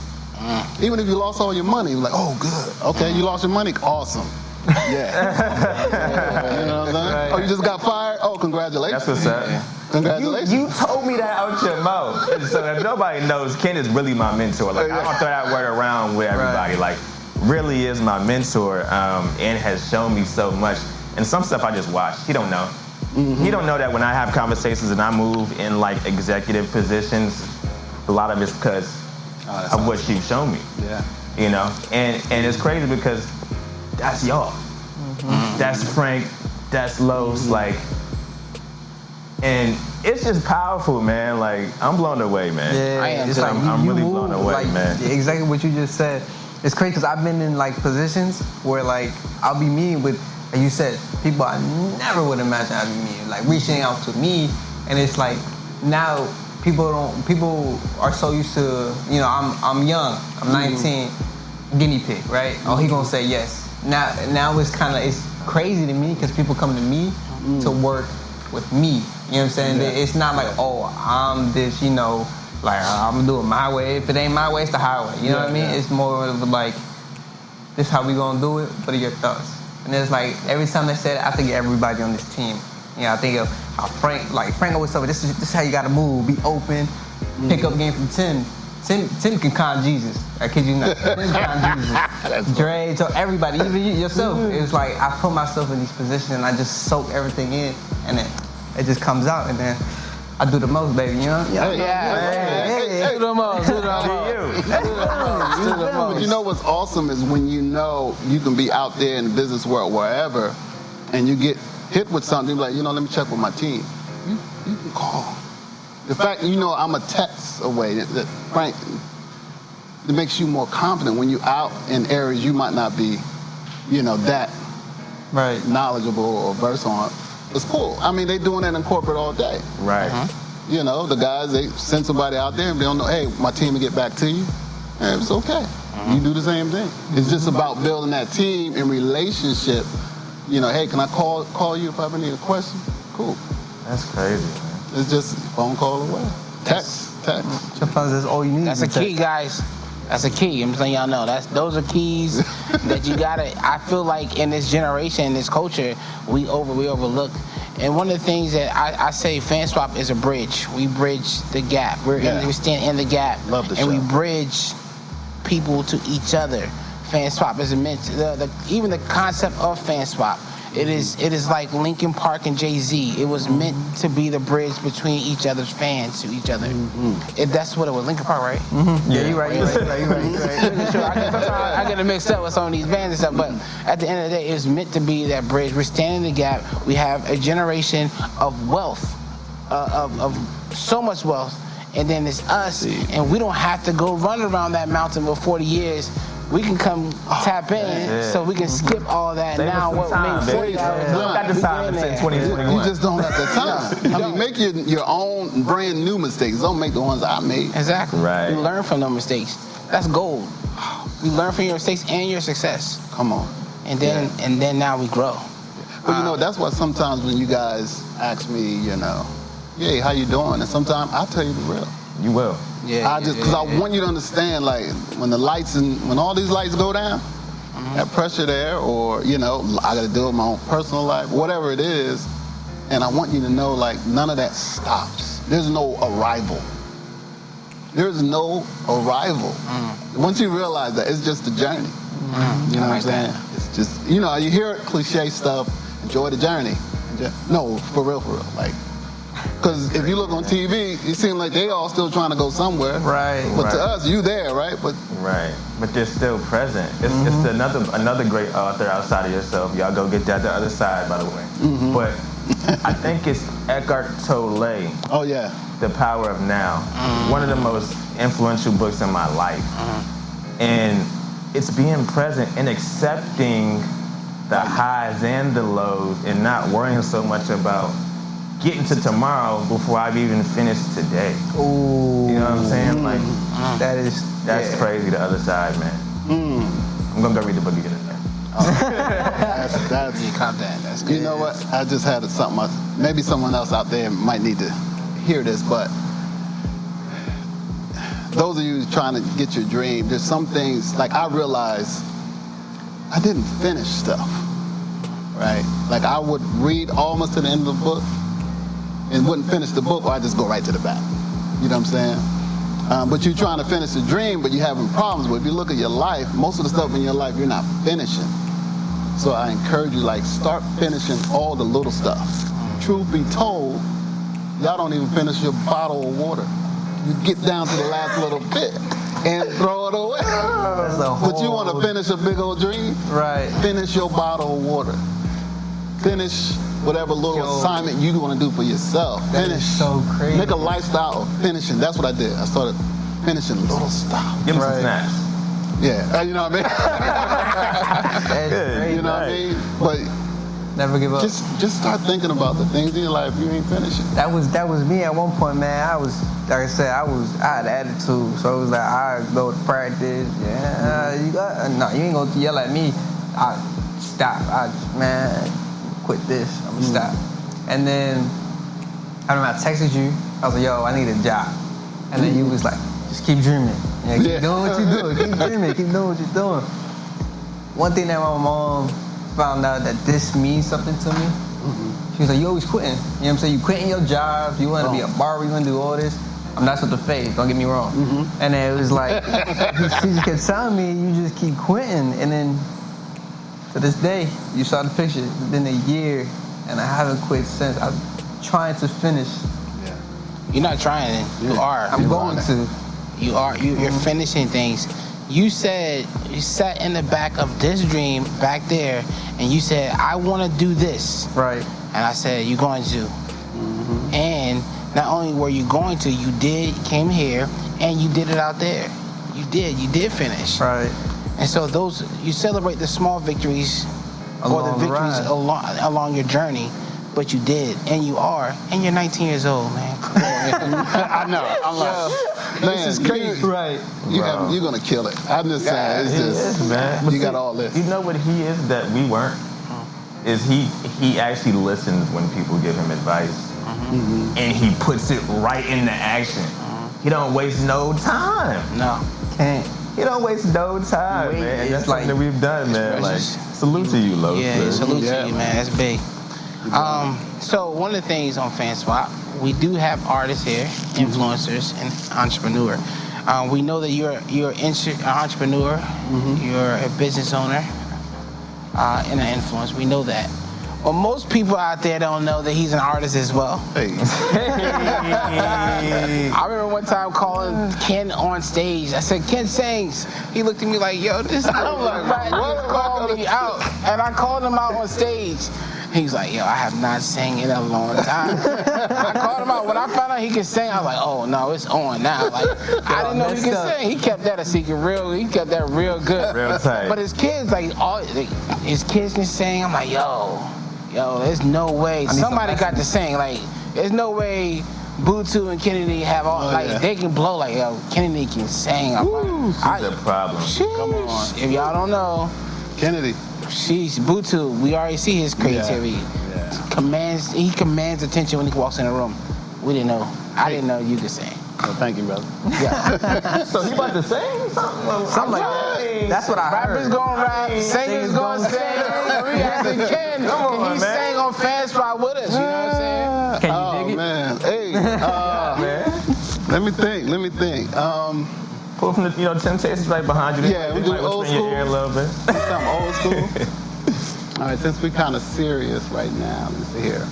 Even if you lost all your money, you're like, oh, good. Okay, you lost your money? Awesome. Yeah. You know what I'm saying? Oh, you just got fired? Oh, congratulations. That's what's up. Congratulations. You told me that out your mouth. And so if nobody knows, Ken is really my mentor. Like, I don't throw that word around with everybody. Like, really is my mentor and has shown me so much. And some stuff I just watch. He don't know. He don't know that when I have conversations and I move in like executive positions, a lot of it's because of what you've shown me. Yeah. You know, and it's crazy because that's y'all. That's Frank. That's Los. Like, and it's just powerful, man. Like, I'm blown away, man. Yeah, I am it's too. like I'm you really move, blown away, like, man. Exactly what you just said. It's crazy because I've been in like positions where like I'll be meeting with, like you said, people I never would imagine I'd be meeting, like reaching out to me, and it's like now people are so used to, you know, I'm young, I'm 19, guinea pig, right? Oh, he gonna say yes. Now it's crazy to me because people come to me to work with me. You know what I'm saying? Yeah. It's not like, oh, I'm this, you know, like I'm gonna do it my way. If it ain't my way, it's the highway. You know what I mean? It's more of like, this how we gonna do it. What are your thoughts? And it's like every time they say that, I think of everybody on this team. You know, I think of how Frank always told me, this is how you gotta move. Be open. Pick up game from Tim. Tim can con Jesus. I kid you not. Tim can con Jesus. Dre, so everybody, even you yourself. It's like I put myself in these positions and I just soak everything in, and then it just comes out, and then I do the most, baby. You know? Do the most. Do the most. But you know what's awesome is when you know you can be out there in the business world, wherever, and you get hit with something, like, you know, let me check with my team. You can call. The fact, you know, I'm a text away. That Frank, it makes you more confident when you're out in areas you might not be, you know, that knowledgeable or versed on. It's cool. I mean, they doing that in corporate all day. Right. You know, the guys, they send somebody out there and they don't know, hey, my team will get back to you. And it's okay. You do the same thing. It's just about building that team and relationship. You know, hey, can I call you if I ever need a question? Cool. That's crazy, man. It's just a phone call away. Text. Sometimes that's all you need. That's a key, guys. That's a key. I'm just letting y'all know. Those are keys that you gotta. I feel like in this generation, in this culture, we overlook. And one of the things that I say, FanSwap is a bridge. We bridge the gap. We stand in the gap. Love the and show. we bridge people to each other. FanSwap is meant to, even the concept of FanSwap. It is like Linkin Park and Jay-Z. It was meant to be the bridge between each other's fans to each other. That's what it was. Linkin Park, right? Yeah, you're right. Sure, I get it mixed up with some of these bands and stuff, but at the end of the day, it's meant to be that bridge. We're standing in the gap. We have a generation of wealth, of so much wealth, and then it's us, and we don't have to go run around that mountain for 40 years. We can come tap in, so we can skip all that. Save now, what made 40 hours? We don't got the time in 2021. You just don't have the time. I mean, make your own brand new mistakes. Don't make the ones I made. Exactly. Right. We learn from those mistakes. That's gold. We learn from your mistakes and your success. Come on. And then now we grow. Well, you know, that's why sometimes when you guys ask me, you know, hey, how you doing? And sometimes I tell you the real. You will. Because I want you to understand, like, when all these lights go down, that pressure there, or, you know, I got to deal with my own personal life, whatever it is, and I want you to know, like, none of that stops. There's no arrival. There's no arrival. Once you realize that, it's just a journey. You know what I'm saying? It's just, you know, you hear cliche stuff, enjoy the journey. No, for real, like, because if you look on TV, it seems like they all still trying to go somewhere. Right. But to us, you there, right? But they're still present. It's another great author outside of yourself. Y'all go get that the other side, by the way. But I think it's Eckhart Tolle. Oh yeah. The Power of Now. One of the most influential books in my life. And it's being present and accepting the highs and the lows and not worrying so much about getting to tomorrow before I've even finished today. Ooh. You know what I'm saying? Like, that's crazy, the other side, man. I'm gonna go read the book again. That's Calm down. That's good. You know what? I just had something. Maybe someone else out there might need to hear this, but those of you trying to get your dream, there's some things, like I realized I didn't finish stuff, right? Like I would read almost to the end of the book, and wouldn't finish the book, or I just go right to the back. You know what I'm saying? But you're trying to finish the dream, but you're having problems. But if you look at your life, most of the stuff in your life you're not finishing. So I encourage you, like, start finishing all the little stuff. Truth be told, y'all don't even finish your bottle of water. You get down to the last little bit and throw it away. But you want to finish a big old dream? Right. Finish your bottle of water. Finish whatever little assignment you want to do for yourself. Finish. So crazy. Make a lifestyle of finishing. That's what I did. I started finishing little stuff. Give me some snacks. Yeah, you know what I mean? You know what I mean? But never give up. Just start thinking about the things in your life you ain't finishing. That was me at one point, man. I was, like I said, I had attitude, so it was like I go to practice. Yeah, you ain't gonna yell at me. I stop. Quit this. I'm gonna stop. And then I remember I texted you. I was like, yo, I need a job. And then you was like, just keep dreaming. Yeah, keep doing what you're doing. Keep dreaming. Keep doing what you're doing. One thing that my mom found out that this means something to me. She was like, you always quitting. You know what I'm saying? You quitting your job. You want to be a barber. You want to do all this. That's what the faith. Don't get me wrong. And then it was like, she just kept telling me, you just keep quitting. And then to this day, you saw the picture. It's been a year, and I haven't quit since. I'm trying to finish. Yeah. You're not trying. You are. I'm going to. You are. You're finishing things. You said you sat in the back of this dream back there, and you said, I want to do this. Right. And I said, you're going to. And not only were you going to, you came here, and you did it out there. You did finish. Right. And so you celebrate the small victories or the victories along your journey, but you did, and you are, and you're 19 years old, man. I know. I'm like, man, this is crazy. Right. You're gonna kill it. I'm just saying, it's just, man. You got all this. You know what he is that we weren't? Is he actually listens when people give him advice, and he puts it right into action. He don't waste no time. No. Can't. You don't waste no time, man. That's like something we've done, man. Like, salute to you, Lo. Yeah, salute to you, man. That's big. So one of the things on FanSwap, we do have artists here, influencers, and entrepreneur. We know that you're an entrepreneur, you're a business owner, and an influencer. We know that. Well, most people out there don't know that he's an artist as well. Hey. I remember one time calling Ken on stage. I said, Ken sings. He looked at me like, yo, this is what called me out. And I called him out on stage. He's like, yo, I have not sang in a long time. I called him out. When I found out he could sing, I was like, oh, no, it's on now. Like, I didn't know he could sing. He kept that a secret he kept that real good. Real tight. But his kids, his kids can sing. I'm like, yo, there's no way. Somebody got to sing. Like, there's no way Butu and Kennedy have all, they can blow like, yo, Kennedy can sing. That's a problem. Come on. If y'all don't know, Kennedy. Butu, we already see his creativity. He commands attention when he walks in a room. We didn't know. I didn't know you could sing. Well, thank you, brother. Yeah. So he about to sing Something like that. That's what I heard. Rappers gonna rap, singers gonna sing. We asking Ken, and he sang on FanSpot with us. You know what I'm saying? Can you dig it? Man. Hey, let me think. Pull from the, Temptations right behind you. Yeah, we do old school. Your ear a little bit. Some old school. All right, since we're kind of serious right now, let's see here.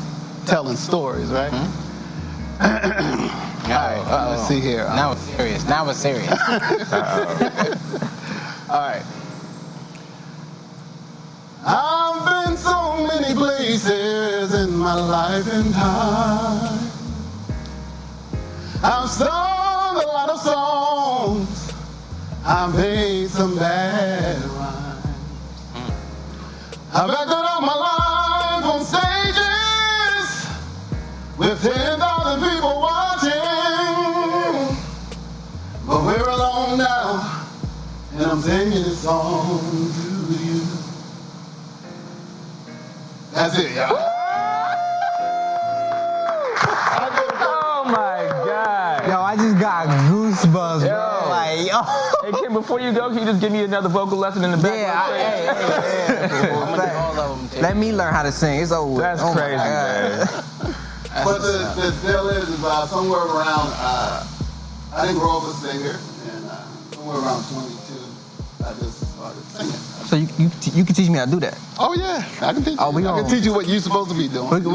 Telling stories, right? All right, let's see here. Now it's serious. All right. I've been so many places in my life and time. I've sung a lot of songs. I've made some bad rhymes. I've acted out my life on stages with 10,000 people watching. But we're alone now, and I'm singing this song to you. That's it, y'all. Oh my God. Yo, I just got goosebumps, bro. Like, yo. Hey, Kim, before you go, can you just give me another vocal lesson in the back? Yeah, Let me learn how to sing. It's over. That's crazy, man. But the deal is somewhere around, I didn't grow up a singer, and somewhere around 22, I just started singing. So you can teach me how to do that? Oh yeah, I can teach you. I can teach you what you're supposed to be doing. Right. But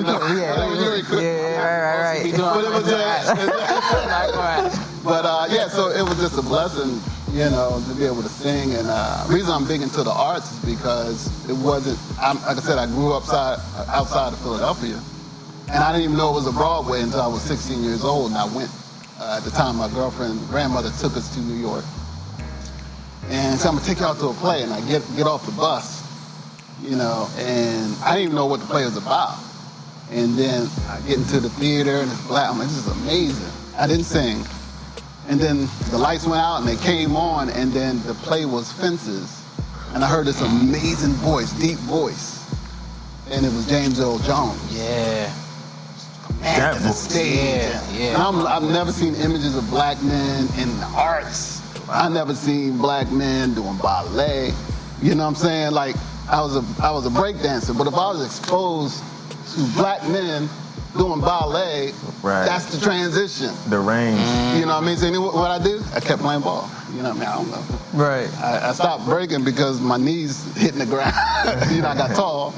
it was so it was just a blessing, to be able to sing. And the reason I'm big into the arts is because it wasn't, like I said, I grew up outside of Philadelphia. And I didn't even know it was a Broadway until I was 16 years old. And I went, at the time, my grandmother took us to New York. And so I'm gonna take you out to a play, and I get off the bus, and I didn't even know what the play was about. And then I get into the theater, and it's black. I'm like, this is amazing. I didn't sing. And then the lights went out, and they came on, and then the play was Fences. And I heard this amazing voice, deep voice. And it was James Earl Jones. Yeah. At the stage. Yeah. And I've never seen images of black men in the arts. I never seen black men doing ballet. You know what I'm saying? Like, I was a break dancer, but if I was exposed to black men doing ballet, that's the transition. The range. You know what I mean? So what I did? I kept playing ball. You know what I mean? I don't know. Right. I stopped breaking because my knees hitting the ground. I got tall.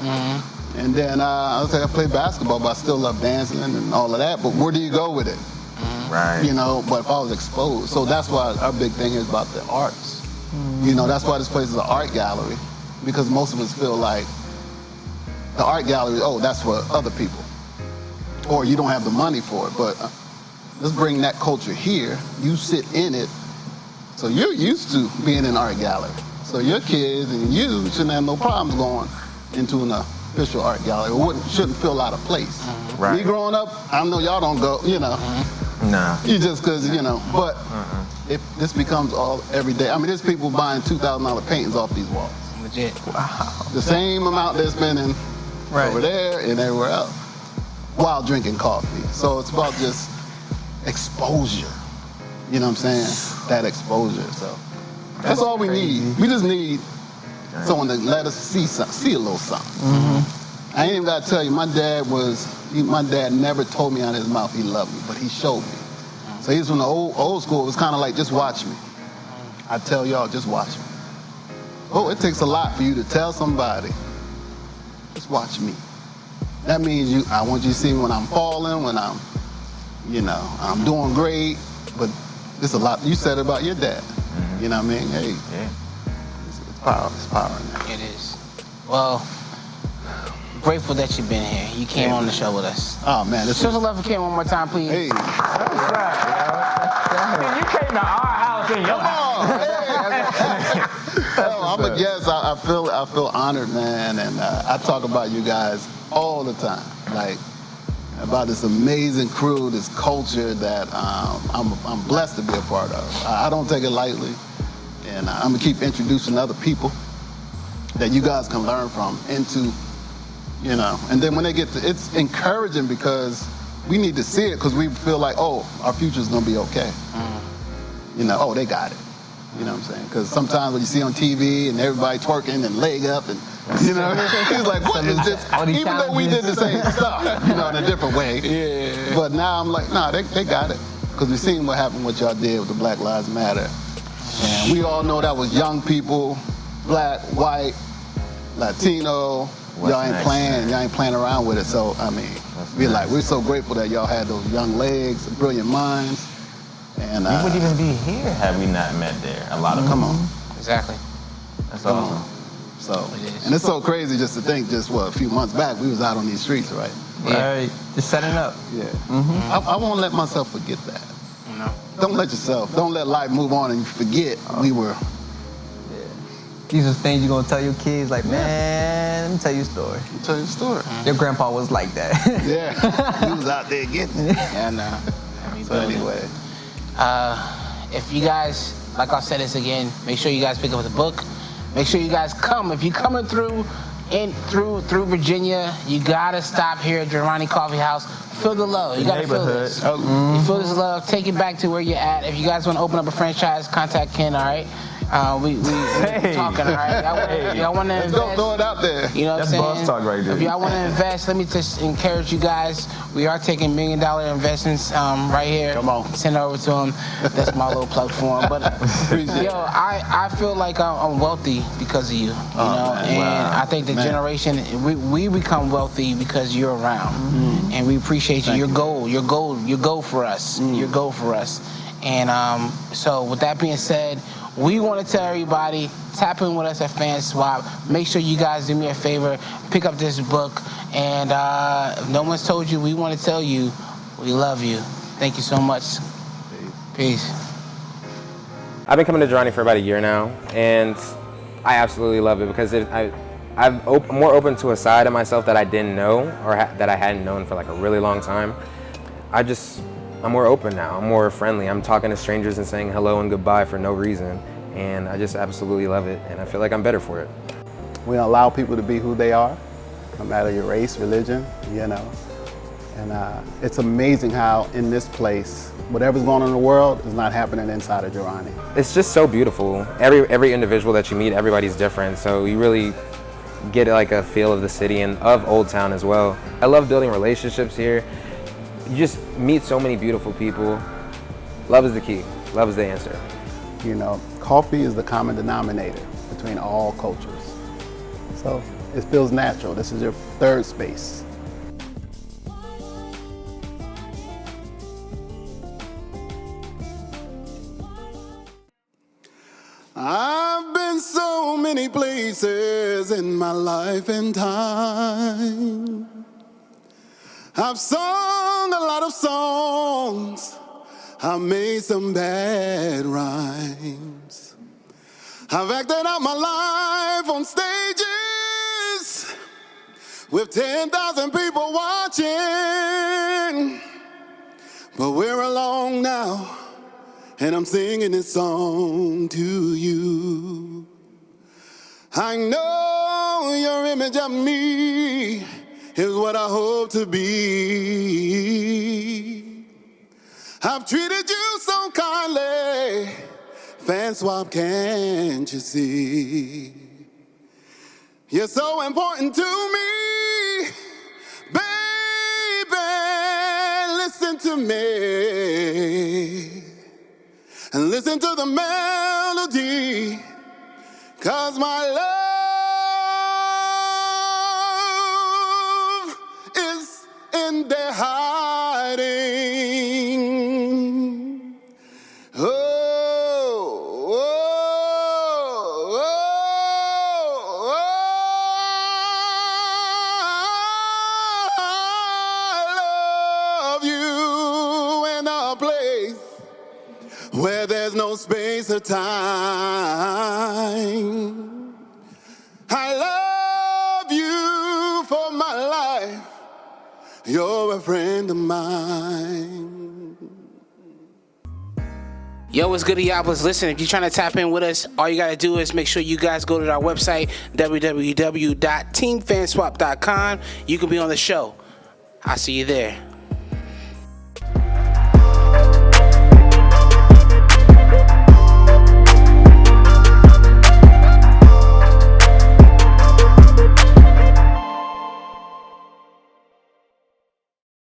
And then I played basketball, but I still love dancing and all of that. But where do you go with it? Right. But if I was exposed. So that's why our big thing is about the arts. That's why this place is an art gallery, because most of us feel like the art gallery, that's for other people. Or you don't have the money for it. But let's bring that culture here. You sit in it. So you're used to being in an art gallery. So your kids and you shouldn't have no problems going into an official art gallery. It shouldn't feel out of place. Right. Me growing up, I know y'all don't go, Nah. You just because, but if this becomes all every day. I mean, there's people buying $2,000 paintings off these walls. Legit. Wow. The same amount they're spending over there and everywhere else while drinking coffee. So it's about just exposure. You know what I'm saying? That exposure. So that's all we need. We just need someone to let us see a little something. I ain't even got to tell you, my dad never told me out of his mouth he loved me, but he showed me. So he's from the old school. It was kind of like, just watch me. I tell y'all, just watch me. Oh, it takes a lot for you to tell somebody, just watch me. That means I want you to see me when I'm falling, when I'm doing great, but it's a lot. You said about your dad. You know what I mean? Hey, it's power in that. It is. Well, grateful that you've been here. You came on the show with us. Oh, man. Show some love for Ken one more time, please. Hey. That's right, you came to our house in your house. I'm a guest. I feel honored, man, and I talk about you guys all the time, like about this amazing crew, this culture that I'm blessed to be a part of. I don't take it lightly, and I'm gonna keep introducing other people that you guys can learn from and then when they get to, it's encouraging because we need to see it because we feel like, our future's gonna be okay. They got it. You know what I'm saying? Because sometimes when you see on TV and everybody twerking and leg up and, he's like, what is this? Even though we did the same stuff, in a different way. Yeah. But now I'm like, nah, they got it. Because we've seen what happened, what y'all did with the Black Lives Matter. And we all know that was young people, black, white, Latino. Y'all ain't playing around with it. So, I mean, we're so grateful that y'all had those young legs, brilliant minds. And we wouldn't even be here had we not met there. A lot of come on. Exactly. That's awesome. So, and it's so crazy just to think, a few months back, we was out on these streets, right? Right. Just setting up. Yeah. I won't let myself forget that. No. Don't let life move on and you forget we were. These are things you're gonna tell your kids, like, man, let me tell you a story. Your grandpa was like that. Yeah. He was out there getting it. And so anyway. If you guys, like I said this again, make sure you guys pick up the book. Make sure you guys come. If you're coming through Virginia, you gotta stop here at Jirani Coffeehouse Feel the love. You gotta feel this. You feel this love. Take it back to where you're at. If you guys want to open up a franchise, contact Ken. All right. We talking. All right. Y'all want to invest? Don't throw it out there. You know what I'm saying? That's boss talk right there. If y'all want to invest, let me just encourage you guys. We are taking $1 million investments right here. Come on. Send it over to him. That's my little plug for him. But yo, I feel like I'm wealthy because of you. You know, and I think the generation we become wealthy because you're around, and we appreciate you. You're gold. You're gold. You're gold for us. You're gold for us. And so with that being said, we want to tell everybody, tap in with us at Fan Swap. Make sure you guys do me a favor, pick up this book. And if no one's told you, we want to tell you, we love you. Thank you so much. Peace. I've been coming to Jirani for about a year now, and I absolutely love it because I'm more open to a side of myself that I didn't know or that I hadn't known for like a really long time. I'm more open now. I'm more friendly. I'm talking to strangers and saying hello and goodbye for no reason. And I just absolutely love it. And I feel like I'm better for it. We allow people to be who they are, no matter your race, religion, you know. And it's amazing how in this place, whatever's going on in the world is not happening inside of Jirani. It's just so beautiful. Every individual that you meet, everybody's different. So you really get like a feel of the city and of Old Town as well. I love building relationships here. You just meet so many beautiful people. Love is the key. Love is the answer. You know, coffee is the common denominator between all cultures. So it feels natural. This is your third space. I've been so many places in my life and time. I've sung a lot of songs. I've made some bad rhymes. I've acted out my life on stages with 10,000 people watching. But we're alone now, and I'm singing this song to you. I know your image of me is what I hope to be. I've treated you so kindly, Fan Swap, can't you see? You're so important to me, baby, listen to me. And listen to the melody, 'cause my love is in there hiding. Oh, oh, oh, oh, I love you in a place where there's no space or time. I love you for my life. You're a friend of mine. Yo, what's good, Diablos? Listen, if you're trying to tap in with us, all you got to do is make sure you guys go to our website, www.teamfanswap.com. You can be on the show. I'll see you there.